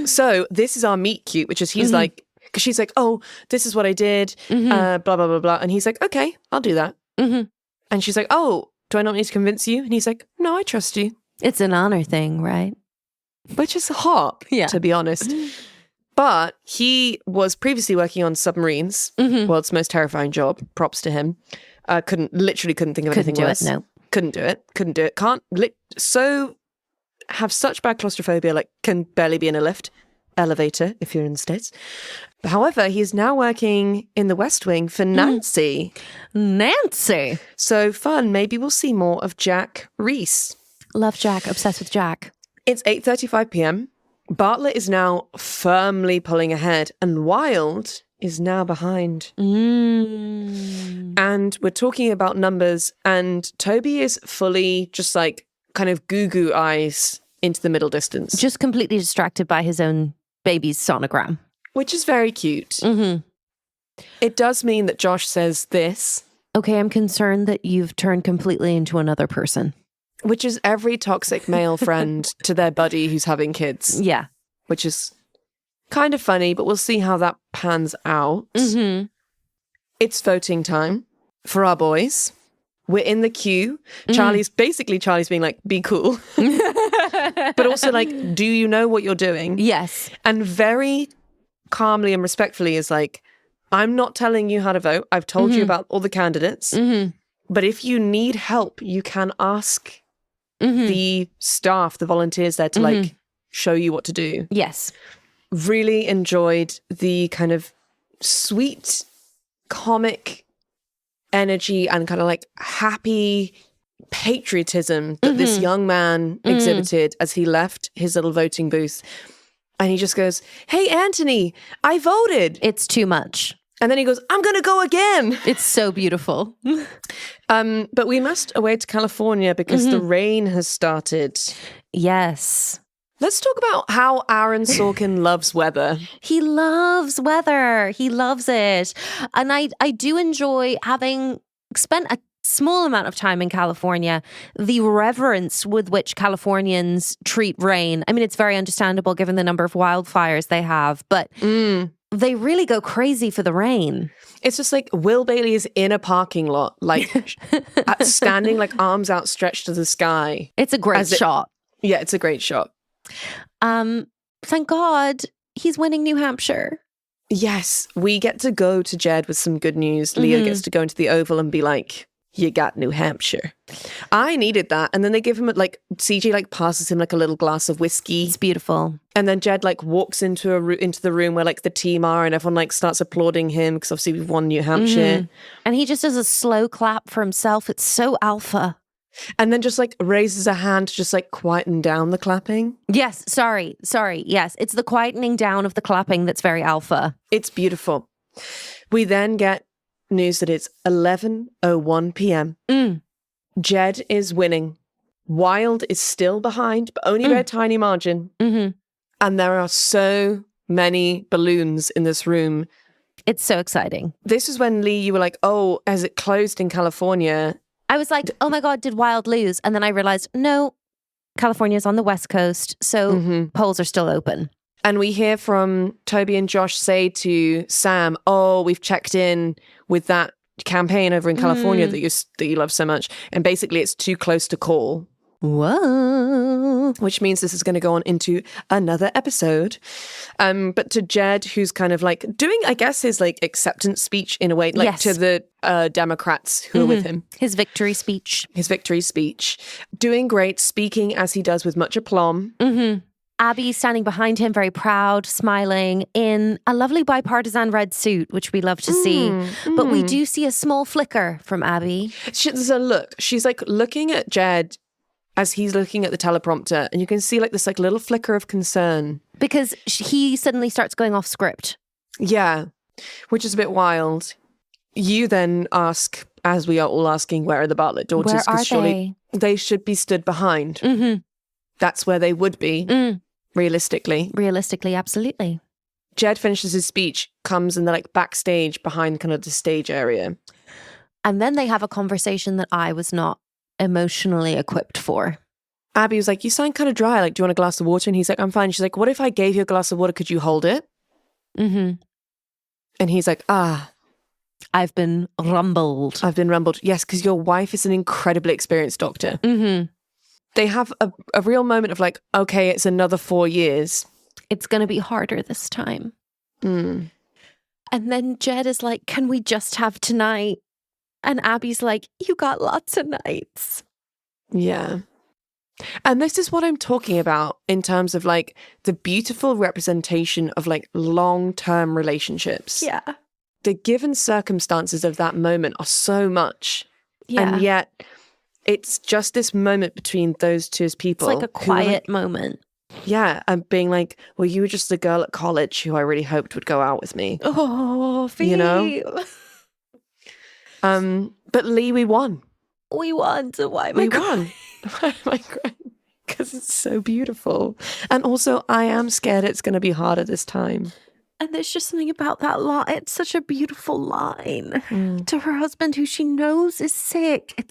So this is our meet cute, which is he's like, because she's like, oh, this is what I did, blah, blah, blah, blah. And he's like, okay, I'll do that. And she's like, oh, do I not need to convince you? And he's like, no, I trust you. It's an honor thing, right? Which is hot, to be honest. But he was previously working on submarines, world's most terrifying job. Props to him. Couldn't think of anything worse. Couldn't do it. Have such bad claustrophobia, like can barely be in a lift, elevator if you're in the States. However, he is now working in the West Wing for Nancy. Nancy. So fun. Maybe we'll see more of Jack Reese. Love Jack. Obsessed with Jack. It's 8:35 p.m. Bartlett is now firmly pulling ahead and Wilde is now behind. And we're talking about numbers, and Toby is fully just like kind of goo-goo eyes into the middle distance. Just completely distracted by his own baby's sonogram. Which is very cute. It does mean that Josh says this. Okay, I'm concerned that you've turned completely into another person. Which is every toxic male friend to their buddy who's having kids. Yeah. Which is kind of funny, but we'll see how that pans out. It's voting time for our boys. We're in the queue. Charlie's being like, be cool. But also like, do you know what you're doing? Yes. And very calmly and respectfully is like, I'm not telling you how to vote. I've told you about all the candidates. But if you need help, you can ask the staff, the volunteers there to like show you what to do. Yes. Really enjoyed the kind of sweet comic energy and kind of like happy patriotism that this young man exhibited as he left his little voting booth. And he just goes, hey, Anthony, I voted. It's too much. And then he goes, I'm going to go again. It's so beautiful. But we must away to California because the rain has started. Yes. Let's talk about how Aaron Sorkin loves weather. He loves weather. He loves it. And I do enjoy having spent a small amount of time in California, the reverence with which Californians treat rain. I mean, it's very understandable given the number of wildfires they have, but they really go crazy for the rain. It's just like Will Bailey is in a parking lot, like standing like arms outstretched to the sky. It's a great shot. Yeah, it's a great shot. Thank God he's winning New Hampshire. Yes, we get to go to Jed with some good news. Leo gets to go into the Oval and be like, you got New Hampshire. I needed that. And then they give him like, CJ like passes him like a little glass of whiskey. It's beautiful. And then Jed like walks into the room where like the team are and everyone like starts applauding him because obviously we've won New Hampshire. And he just does a slow clap for himself. It's so alpha. And then just like raises a hand to just like quieten down the clapping. Yes, sorry. Yes, it's the quietening down of the clapping that's very alpha. It's beautiful. We then get news that it's 11:01 p.m. Jed is winning. Wild is still behind, but only by a tiny margin. And there are so many balloons in this room. It's so exciting. This is when, Lee, you were like, oh, has it closed in California? I was like, oh my God, did Wild lose? And then I realized, no, California's on the West Coast, so polls are still open. And we hear from Toby and Josh say to Sam, oh, we've checked in with that campaign over in California that you love so much. And basically it's too close to call. Whoa. Which means this is going to go on into another episode. But to Jed, who's kind of like doing, I guess, his like acceptance speech in a way, like to the Democrats who are with him. His victory speech. Doing great, speaking as he does with much aplomb. Abby standing behind him, very proud, smiling in a lovely bipartisan red suit, which we love to see. But we do see a small flicker from Abby. There's a look. She's like looking at Jed as he's looking at the teleprompter, and you can see like this like little flicker of concern. Because he suddenly starts going off script. Yeah, which is a bit wild. You then ask, as we are all asking, where are the Bartlett daughters? Where are surely they should be stood behind. That's where they would be, realistically. Realistically, absolutely. Jed finishes his speech, comes and they're like backstage behind kind of the stage area. And then they have a conversation that I was not emotionally equipped for. Abby was like, you sound kind of dry. Like, do you want a glass of water? And he's like, I'm fine. She's like, what if I gave you a glass of water? Could you hold it? And he's like, I've been rumbled. Yes, because your wife is an incredibly experienced doctor. They have a real moment of like, okay, it's another 4 years. It's going to be harder this time. And then Jed is like, can we just have tonight? And Abby's like, you got lots of nights. Yeah. And this is what I'm talking about in terms of like the beautiful representation of like long-term relationships. Yeah. The given circumstances of that moment are so much. Yeah. And yet it's just this moment between those two people. It's like a quiet moment. Yeah. And being like, well, you were just the girl at college who I really hoped would go out with me. Oh, Phoebe. You know? But Lee, we won. We won. So why am I crying? Why am I crying? Because it's so beautiful. And also, I am scared it's going to be harder this time. And there's just something about that line. It's such a beautiful line to her husband who she knows is sick.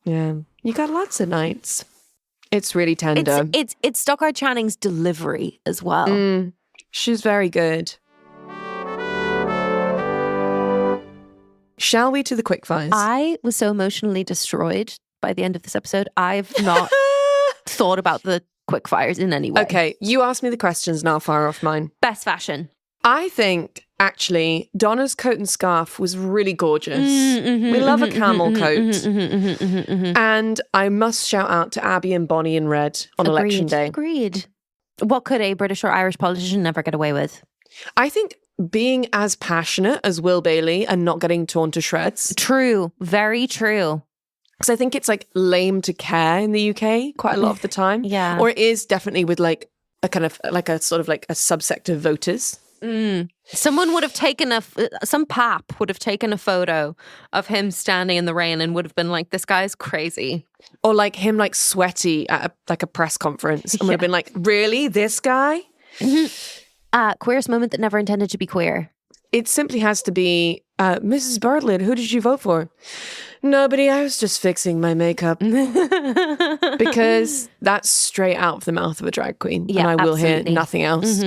Yeah. You got lots of nights. It's really tender. It's Stockard Channing's delivery as well. She's very good. Shall we to the quickfires? I was so emotionally destroyed by the end of this episode. I've not thought about the quickfires in any way. Okay, you ask me the questions and I'll fire off mine. Best fashion. I think, actually, Donna's coat and scarf was really gorgeous. We love a camel coat. And I must shout out to Abby and Bonnie in red on Election Day. Agreed. What could a British or Irish politician never get away with? I think being as passionate as Will Bailey and not getting torn to shreds. True. Very true. Because I think it's like lame to care in the UK quite a lot of the time. Yeah. Or it is definitely with like a kind of like a sort of like a subsect of voters. Someone would have taken some pap would have taken a photo of him standing in the rain and would have been like, this guy's crazy. Or like him like sweaty at a press conference and would have been like, really? This guy? Queerest moment that never intended to be queer. It simply has to be, Mrs. Bartlett, who did you vote for? Nobody, I was just fixing my makeup. Because that's straight out of the mouth of a drag queen. Yeah, and I will absolutely. hear nothing else.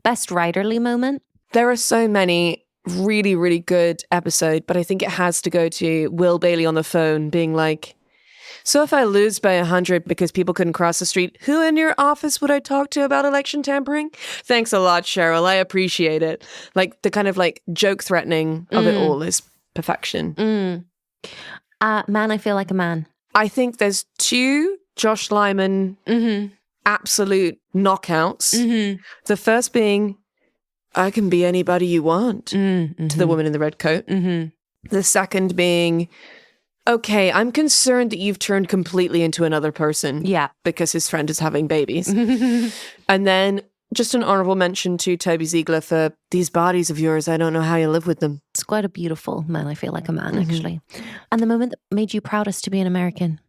Best writerly moment? There are so many really, really good episodes, but I think it has to go to Will Bailey on the phone being like, so if I lose by 100 because people couldn't cross the street, who in your office would I talk to about election tampering? Thanks a lot, Cheryl. I appreciate it. Like the kind of like joke threatening of it all is perfection. Man, I feel like a man. I think there's 2 Josh Lyman absolute knockouts. The first being, I can be anybody you want, to the woman in the red coat. The second being, okay, I'm concerned that you've turned completely into another person. Yeah. Because his friend is having babies. And then just an honorable mention to Toby Ziegler for these bodies of yours. I don't know how you live with them. It's quite a beautiful Man, I Feel Like a Man, actually. And the moment that made you proudest to be an American.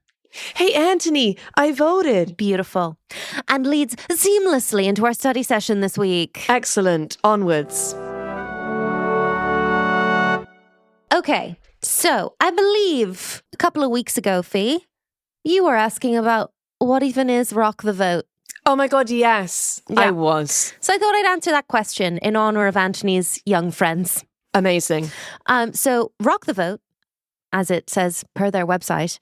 Hey, Anthony, I voted. Beautiful. And leads seamlessly into our study session this week. Excellent. Onwards. Okay, so I believe a couple of weeks ago, Fee, you were asking about what even is Rock the Vote. Oh my God, yes, Yeah. I was. So I thought I'd answer that question in honor of Anthony's young friends. Amazing. So Rock the Vote, as it says per their website,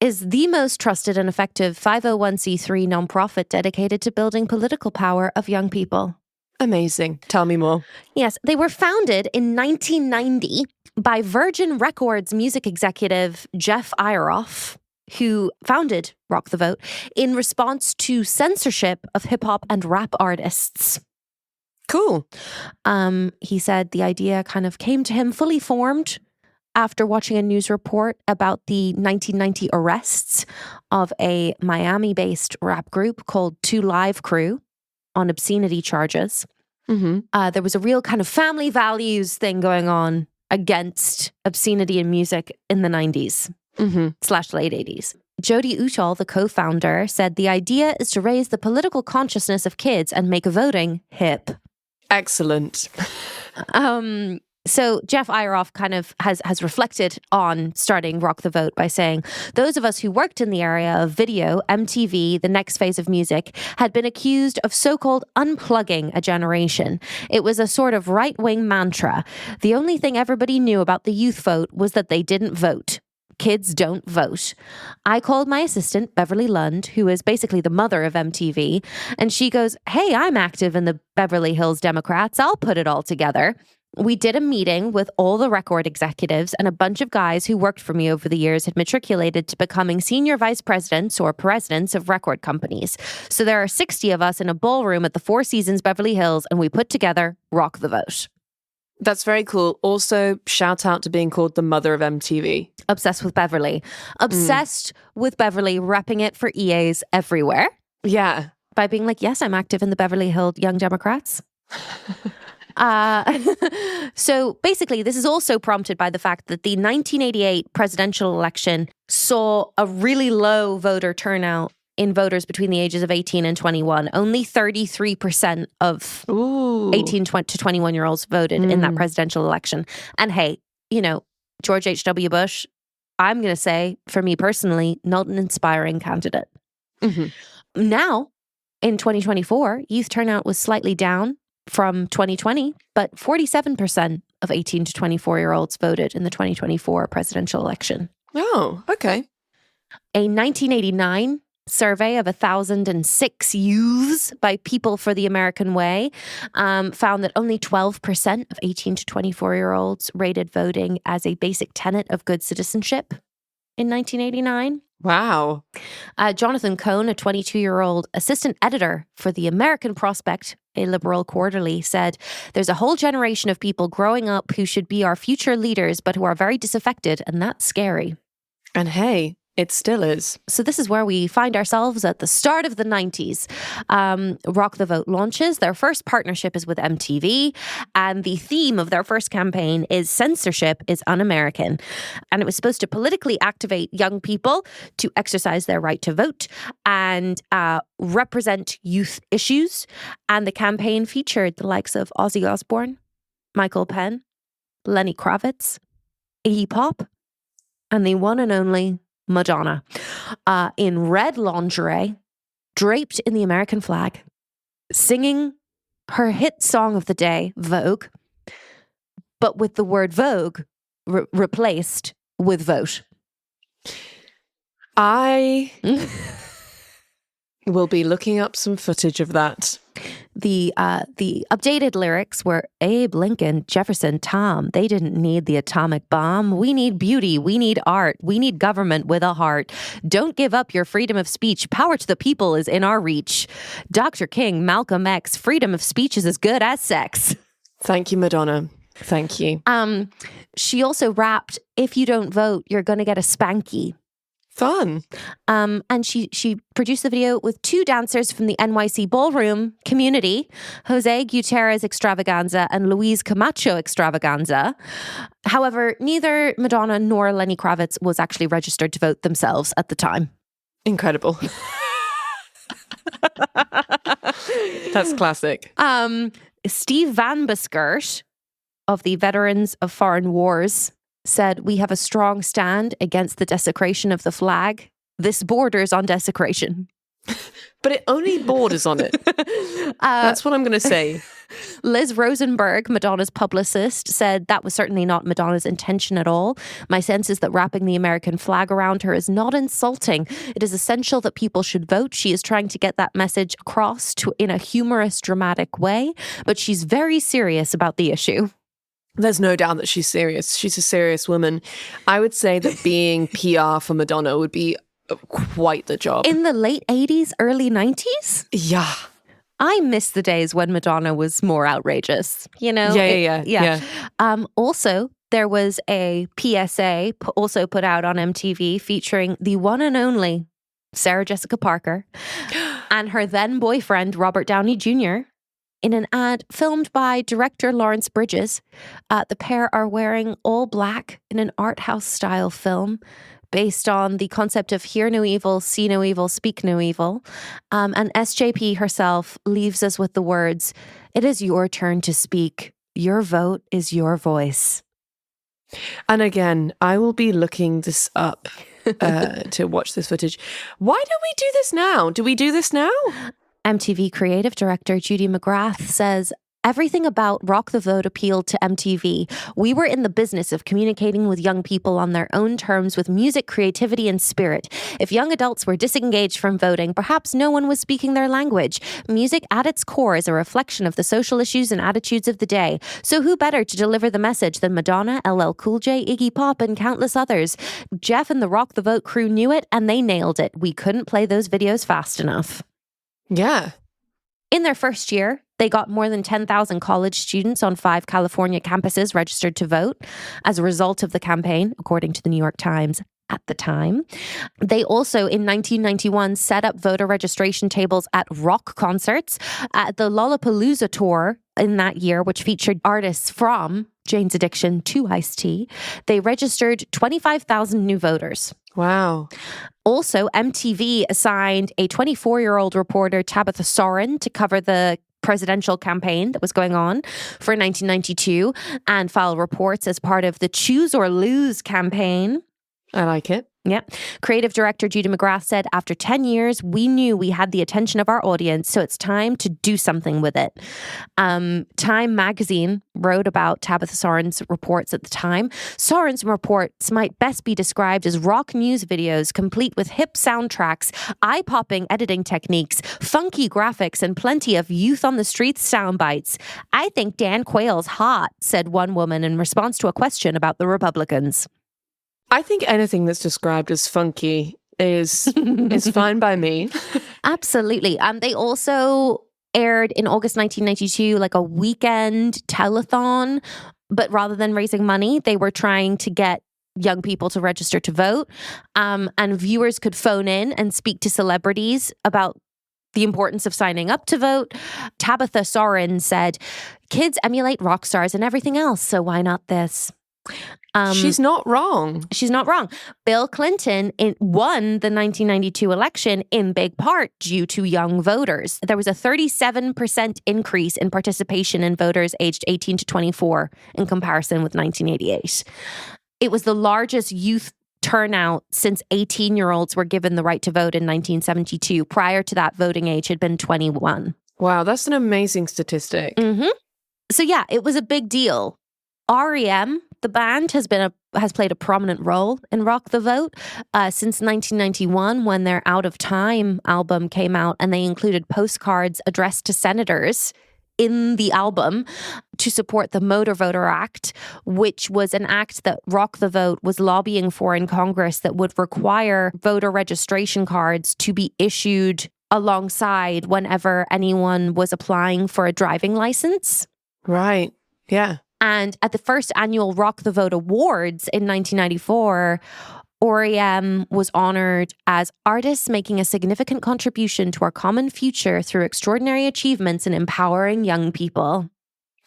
is the most trusted and effective 501c3 nonprofit dedicated to building political power of young people. Amazing. Tell me more. Yes, they were founded in 1990 by Virgin Records music executive Jeff Iroff, who founded Rock the Vote in response to censorship of hip-hop and rap artists. Cool. He said the idea kind of came to him fully formed after watching a news report about the 1990 arrests of a Miami-based rap group called 2 Live Crew on obscenity charges. There was a real kind of family values thing going on against obscenity in music in the 90s / late 80s. Jody Utall, the co-founder, said the idea is to raise the political consciousness of kids and make voting hip. Excellent. So Jeff Iroff kind of has reflected on starting Rock the Vote by saying, those of us who worked in the area of video, MTV, the next phase of music, had been accused of so-called unplugging a generation. It was a sort of right-wing mantra. The only thing everybody knew about the youth vote was that they didn't vote. Kids don't vote. I called my assistant, Beverly Lund, who is basically the mother of MTV, and she goes, hey, I'm active in the Beverly Hills Democrats. I'll put it all together. We did a meeting with all the record executives, and a bunch of guys who worked for me over the years had matriculated to becoming senior vice presidents or presidents of record companies. So there are 60 of us in a ballroom at the Four Seasons Beverly Hills, and we put together Rock the Vote. That's very cool. Also, shout out to being called the mother of MTV. Obsessed with Beverly. Obsessed with Beverly, repping it for EAs everywhere. Yeah. By being like, yes, I'm active in the Beverly Hills Young Democrats. So basically, this is also prompted by the fact that the 1988 presidential election saw a really low voter turnout in voters between the ages of 18 and 21. Only 33% of 18 to 21-year-olds voted in that presidential election. And hey, you know, George H.W. Bush, I'm going to say, for me personally, not an inspiring candidate. Now, in 2024, youth turnout was slightly down from 2020, but 47% of 18 to 24-year-olds voted in the 2024 presidential election. Oh, okay. A 1989 survey of 1,006 youths by People for the American Way found that only 12% of 18 to 24-year-olds rated voting as a basic tenet of good citizenship in 1989. Wow. Jonathan Cohn, a 22-year-old assistant editor for the American Prospect, a liberal quarterly, said, there's a whole generation of people growing up who should be our future leaders, but who are very disaffected, and that's scary. And hey, It still is. So this is where we find ourselves at the start of the 90s. Rock the Vote launches. Their first partnership is with MTV, and the theme of their first campaign is censorship is un-American. And it was supposed to politically activate young people to exercise their right to vote and represent youth issues. And the campaign featured the likes of Ozzy Osbourne, Michael Penn, Lenny Kravitz, Iggy Pop, and the one and only Madonna, in red lingerie, draped in the American flag, singing her hit song of the day, Vogue, but with the word Vogue replaced with vote. I will be looking up some footage of that. The updated lyrics were Abe, Lincoln, Jefferson, Tom. They didn't need the atomic bomb. We need beauty. We need art. We need government with a heart. Don't give up your freedom of speech. Power to the people is in our reach. Dr. King, Malcolm X, freedom of speech is as good as sex. Thank you, Madonna. Thank you. She also rapped, if you don't vote, you're going to get a spanky. Fun. And she produced the video with two dancers from the NYC ballroom community, Jose Gutierrez Extravaganza and Luis Camacho Extravaganza. However, neither Madonna nor Lenny Kravitz was actually registered to vote themselves at the time. Incredible. That's classic. Steve Van Buskert of the Veterans of Foreign Wars said, we have a strong stand against the desecration of the flag. This borders on desecration. But it only borders on it. That's what I'm going to say. Liz Rosenberg, Madonna's publicist, said that was certainly not Madonna's intention at all. My sense is that wrapping the American flag around her is not insulting. It is essential that people should vote. She is trying to get that message across in a humorous, dramatic way, but she's very serious about the issue. There's no doubt that she's serious. She's a serious woman. I would say that being PR for Madonna would be quite the job. In the late 80s, early 90s? Yeah. I miss the days when Madonna was more outrageous, you know? Yeah. Also, there was a PSA also put out on MTV featuring the one and only Sarah Jessica Parker and her then boyfriend, Robert Downey Jr., in an ad filmed by director Lawrence Bridges. The pair are wearing all black in an art house style film based on the concept of hear no evil, see no evil, speak no evil. And SJP herself leaves us with the words, it is your turn to speak. Your vote is your voice. And again, I will be looking this up to watch this footage. Why don't we do this now? Do we do this now? MTV creative director Judy McGrath says, everything about Rock the Vote appealed to MTV. We were in the business of communicating with young people on their own terms with music, creativity, and spirit. If young adults were disengaged from voting, perhaps no one was speaking their language. Music at its core is a reflection of the social issues and attitudes of the day. So who better to deliver the message than Madonna, LL Cool J, Iggy Pop, and countless others? Jeff and the Rock the Vote crew knew it, and they nailed it. We couldn't play those videos fast enough. Yeah. In their first year, they got more than 10,000 college students on 5 California campuses registered to vote as a result of the campaign, according to the New York Times at the time. They also, in 1991, set up voter registration tables at rock concerts. At the Lollapalooza tour in that year, which featured artists from Jane's Addiction to Ice-T, they registered 25,000 new voters. Wow. Also, MTV assigned a 24-year-old reporter, Tabitha Soren, to cover the presidential campaign that was going on for 1992 and file reports as part of the Choose or Lose campaign. I like it. Yeah. Creative director Judy McGrath said, after 10 years, we knew we had the attention of our audience, so it's time to do something with it. Time magazine wrote about Tabitha Soren's reports at the time. Soren's reports might best be described as rock news videos complete with hip soundtracks, eye-popping editing techniques, funky graphics, and plenty of youth on the streets sound bites. I think Dan Quayle's hot, said one woman in response to a question about the Republicans. I think anything that's described as funky is fine by me. Absolutely. They also aired in August 1992 like a weekend telethon, but rather than raising money, they were trying to get young people to register to vote. And viewers could phone in and speak to celebrities about the importance of signing up to vote. Tabitha Soren said, kids emulate rock stars and everything else, so why not this? She's not wrong. She's not wrong. Bill Clinton won the 1992 election in big part due to young voters. There was a 37% increase in participation in voters aged 18 to 24 in comparison with 1988. It was the largest youth turnout since 18-year-olds were given the right to vote in 1972. Prior to that, voting age had been 21. Wow, that's an amazing statistic. Mm-hmm. So yeah, it was a big deal. REM, the band, has played a prominent role in Rock the Vote since 1991, when their Out of Time album came out, and they included postcards addressed to senators in the album to support the Motor Voter Act, which was an act that Rock the Vote was lobbying for in Congress that would require voter registration cards to be issued alongside whenever anyone was applying for a driving license. Right. Yeah. And at the first annual Rock the Vote Awards in 1994, REM was honored as artists making a significant contribution to our common future through extraordinary achievements in empowering young people.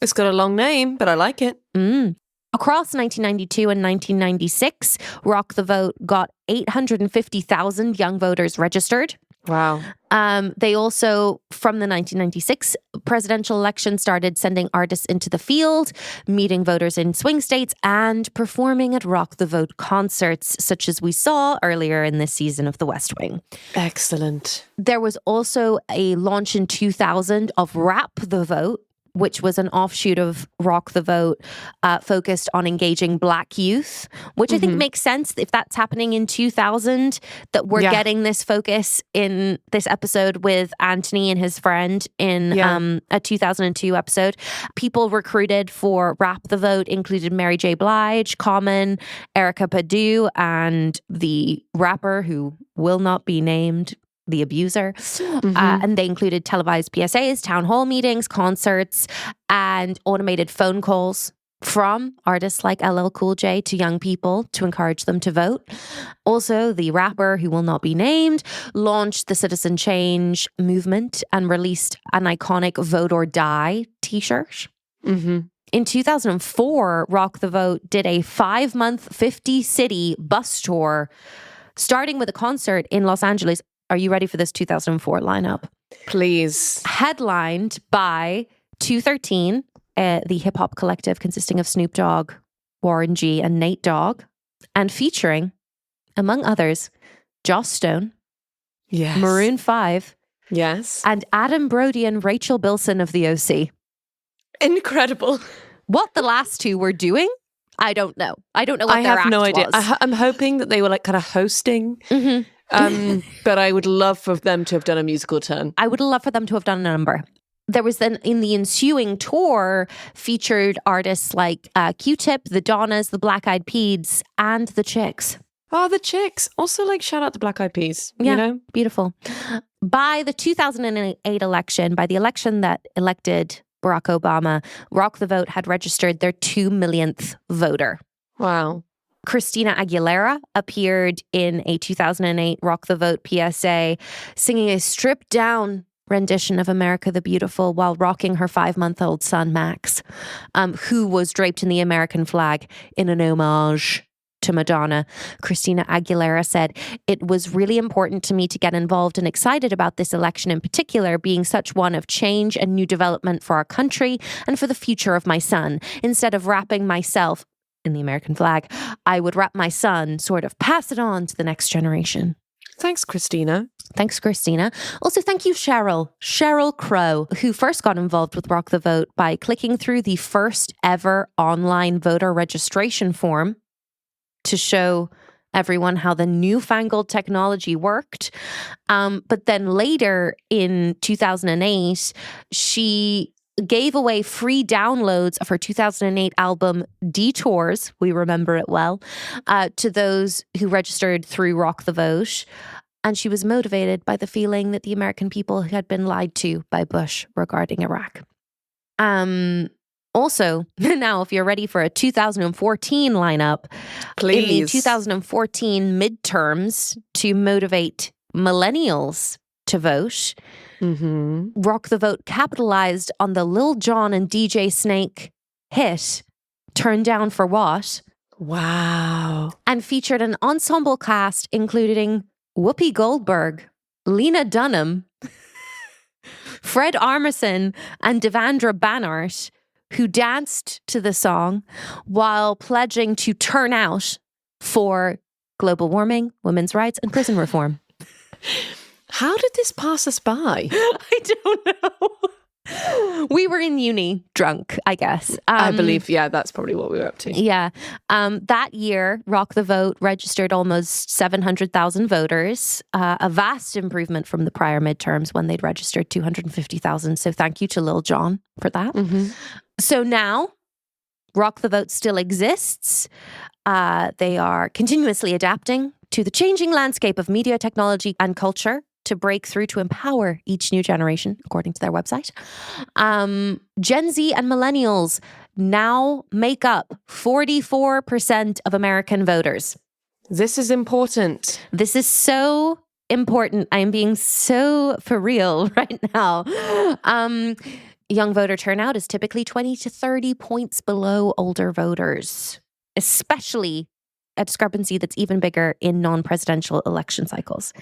It's got a long name, but I like it. Across 1992 and 1996, Rock the Vote got 850,000 young voters registered. Wow. They also, from the 1996 presidential election, started sending artists into the field, meeting voters in swing states, and performing at Rock the Vote concerts, such as we saw earlier in this season of The West Wing. Excellent. There was also a launch in 2000 of Rap the Vote, which was an offshoot of Rock the Vote, focused on engaging Black youth, which I think makes sense if that's happening in 2000, that we're getting this focus in this episode with Anthony and his friend in a 2002 episode. People recruited for Rap the Vote included Mary J. Blige, Common, Erykah Badu, and the rapper who will not be named, The Abuser. And they included televised PSAs, town hall meetings, concerts, and automated phone calls from artists like LL Cool J to young people to encourage them to vote. Also, the rapper who will not be named launched the Citizen Change movement and released an iconic Vote or Die t-shirt. In 2004, Rock the Vote did a 5-month, 50-city bus tour, starting with a concert in Los Angeles. Are you ready for this 2004 lineup? Please. Headlined by 213, the hip-hop collective consisting of Snoop Dogg, Warren G, and Nate Dogg, and featuring, among others, Joss Stone, Maroon 5, and Adam Brody and Rachel Bilson of the OC. Incredible. What the last two were doing, I don't know. I don't know what their act was. I have no idea. I'm hoping that they were like kind of hosting. But I would love for them to have done a musical turn. I would love for them to have done a number. There was then, in the ensuing tour, featured artists like Q-Tip, the Donnas, the Black Eyed Peas, and the Chicks. Oh, the Chicks. Also, like, shout out to Black Eyed Peas. Yeah, you know? Beautiful. By the 2008 election, by the election that elected Barack Obama, Rock the Vote had registered their 2 millionth voter. Wow. Christina Aguilera appeared in a 2008 Rock the Vote PSA, singing a stripped-down rendition of America the Beautiful while rocking her 5-month-old son, Max, who was draped in the American flag in an homage to Madonna. Christina Aguilera said, "It was really important to me to get involved and excited about this election in particular, being such one of change and new development for our country and for the future of my son. Instead of wrapping myself in the American flag, I would wrap my son, sort of pass it on to the next generation." Thanks, Christina. Thanks, Christina. Also, thank you, Cheryl Crow, who first got involved with Rock the Vote by clicking through the first ever online voter registration form to show everyone how the newfangled technology worked. But then later in 2008, she gave away free downloads of her 2008 album Detours, we remember it well, to those who registered through Rock the Vote. And she was motivated by the feeling that the American people had been lied to by Bush regarding Iraq. Also, now if you're ready for a 2014 lineup, Please. in the 2014 midterms to motivate millennials to vote, Rock the Vote capitalized on the Lil Jon and DJ Snake hit Turn Down for What? Wow. And featured an ensemble cast including Whoopi Goldberg, Lena Dunham, Fred Armisen, and Devendra Banhart, who danced to the song while pledging to turn out for global warming, women's rights, and prison reform. How did this pass us by? I don't know. We were in uni drunk, I guess. I believe, yeah, that's probably what we were up to. Yeah. That year, Rock the Vote registered almost 700,000 voters, a vast improvement from the prior midterms when they'd registered 250,000. So thank you to Lil Jon for that. So now, Rock the Vote still exists. They are continuously adapting to the changing landscape of media, technology, and culture to break through to empower each new generation, according to their website. Gen Z and millennials now make up 44% of American voters. This is important. This is so important. I am being so for real right now. Young voter turnout is typically 20 to 30 points below older voters, especially a discrepancy that's even bigger in non-presidential election cycles.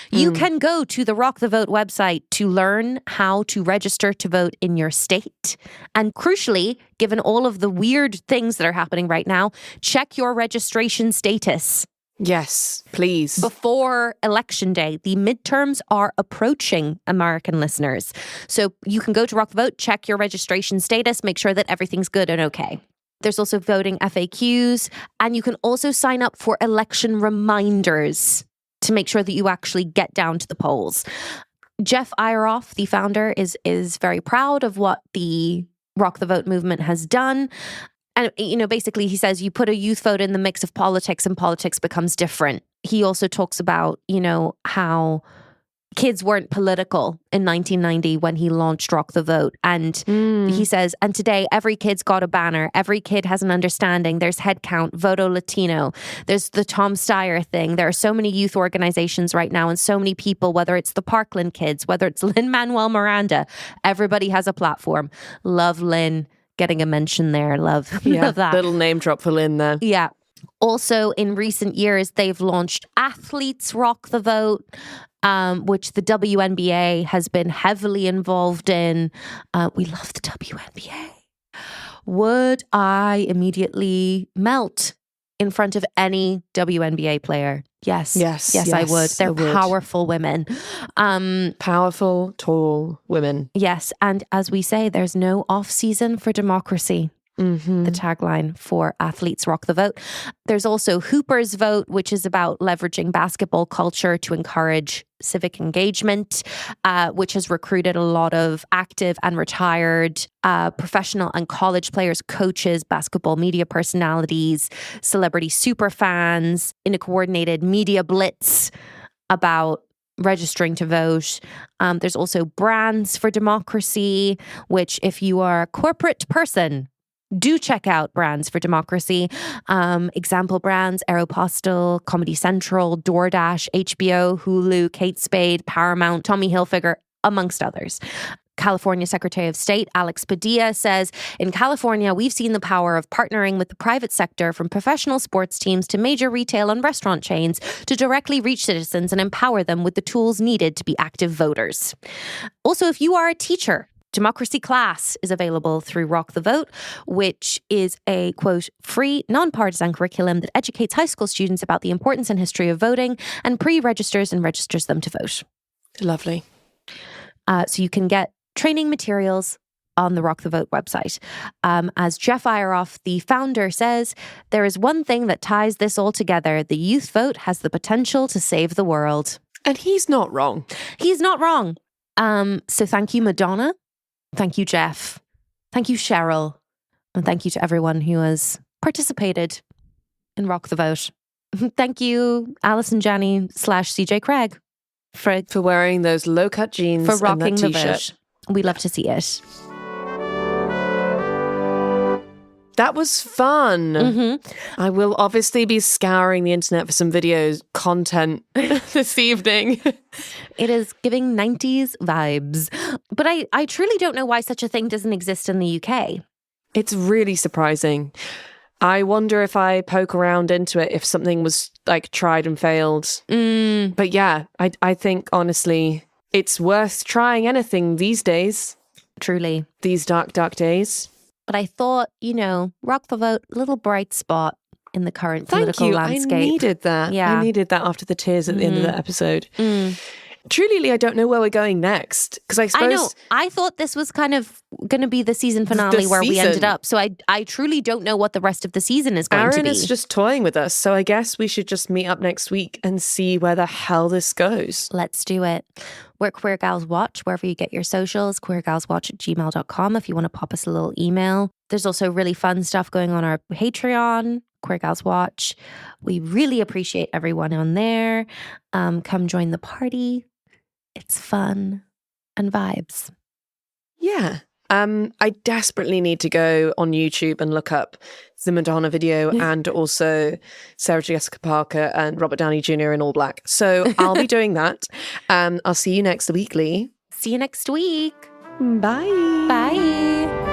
You can go to the Rock the Vote website to learn how to register to vote in your state. And crucially, given all of the weird things that are happening right now, check your registration status. Yes, please. Before Election Day. The midterms are approaching, American listeners. So you can go to Rock the Vote, check your registration status, make sure that everything's good and okay. There's also voting FAQs, and you can also sign up for election reminders to make sure that you actually get down to the polls. Jeff Iroff, the founder, is very proud of what the Rock the Vote movement has done. And, you know, basically he says you put a youth vote in the mix of politics and politics becomes different. He also talks about, you know, how kids weren't political in 1990 when he launched Rock the Vote. And he says, and today every kid's got a banner. Every kid has an understanding. There's Headcount, Voto Latino. There's the Tom Steyer thing. There are so many youth organizations right now and so many people, whether it's the Parkland kids, whether it's Lin-Manuel Miranda, everybody has a platform. Love Lin getting a mention there. Love that. Little name drop for Lin there. Yeah. Also, in recent years, they've launched Athletes Rock the Vote, which the WNBA has been heavily involved in. We love the WNBA. Would I immediately melt in front of any WNBA player? Yes, I would. They're powerful women. Powerful, tall women. Yes, and as we say, there's no off-season for democracy. The tagline for Athletes Rock the Vote. There's also Hooper's Vote, which is about leveraging basketball culture to encourage civic engagement, which has recruited a lot of active and retired professional and college players, coaches, basketball media personalities, celebrity super fans in a coordinated media blitz about registering to vote. There's also Brands for Democracy, which if you are a corporate person, do check out Brands for Democracy. Example brands, Aeropostale, Comedy Central, DoorDash, HBO, Hulu, Kate Spade, Paramount, Tommy Hilfiger, amongst others. California Secretary of State Alex Padilla says, in California, we've seen the power of partnering with the private sector, from professional sports teams to major retail and restaurant chains, to directly reach citizens and empower them with the tools needed to be active voters. Also, if you are a teacher, Democracy Class is available through Rock the Vote, which is a, quote, free, nonpartisan curriculum that educates high school students about the importance and history of voting and pre-registers and registers them to vote. Lovely. So you can get training materials on the Rock the Vote website. As Jeff Iroff, the founder, says, there is one thing that ties this all together. The youth vote has the potential to save the world. And he's not wrong. He's not wrong. So thank you, Madonna. Thank you, Jeff. Thank you, Cheryl. And thank you to everyone who has participated in Rock the Vote. Thank you, Alison Janney / CJ Craig for wearing those low-cut jeans for rocking and that the t-shirt. vote. We love to see it. That was fun. Mm-hmm. I will obviously be scouring the internet for some videos content this evening. It is giving 90s vibes. But I truly don't know why such a thing doesn't exist in the UK. It's really surprising. I wonder if I poke around into it, if something was like tried and failed. But yeah, I think honestly, it's worth trying anything these days. Truly. These dark, dark days. But I thought, rock the vote, little bright spot in the current political landscape. I needed that. Yeah. I needed that after the tears at the end of the episode. Truly, Lee, I don't know where we're going next. Because I suppose... I know. I thought this was kind of going to be the season finale where we ended up. So I truly don't know what the rest of the season is going to be. Aaron is just toying with us. So I guess we should just meet up next week and see where the hell this goes. Let's do it. We're Queer Gals Watch, wherever you get your socials, queergalswatch@gmail.com if you want to pop us a little email. There's also really fun stuff going on our Patreon, Queer Gals Watch. We really appreciate everyone on there. Come join the party. It's fun and vibes. Yeah. I desperately need to go on YouTube and look up the Madonna video and also Sarah Jessica Parker and Robert Downey Jr. in all black. So I'll be doing that. I'll see you next week, Lee. See you next week. Bye. Bye.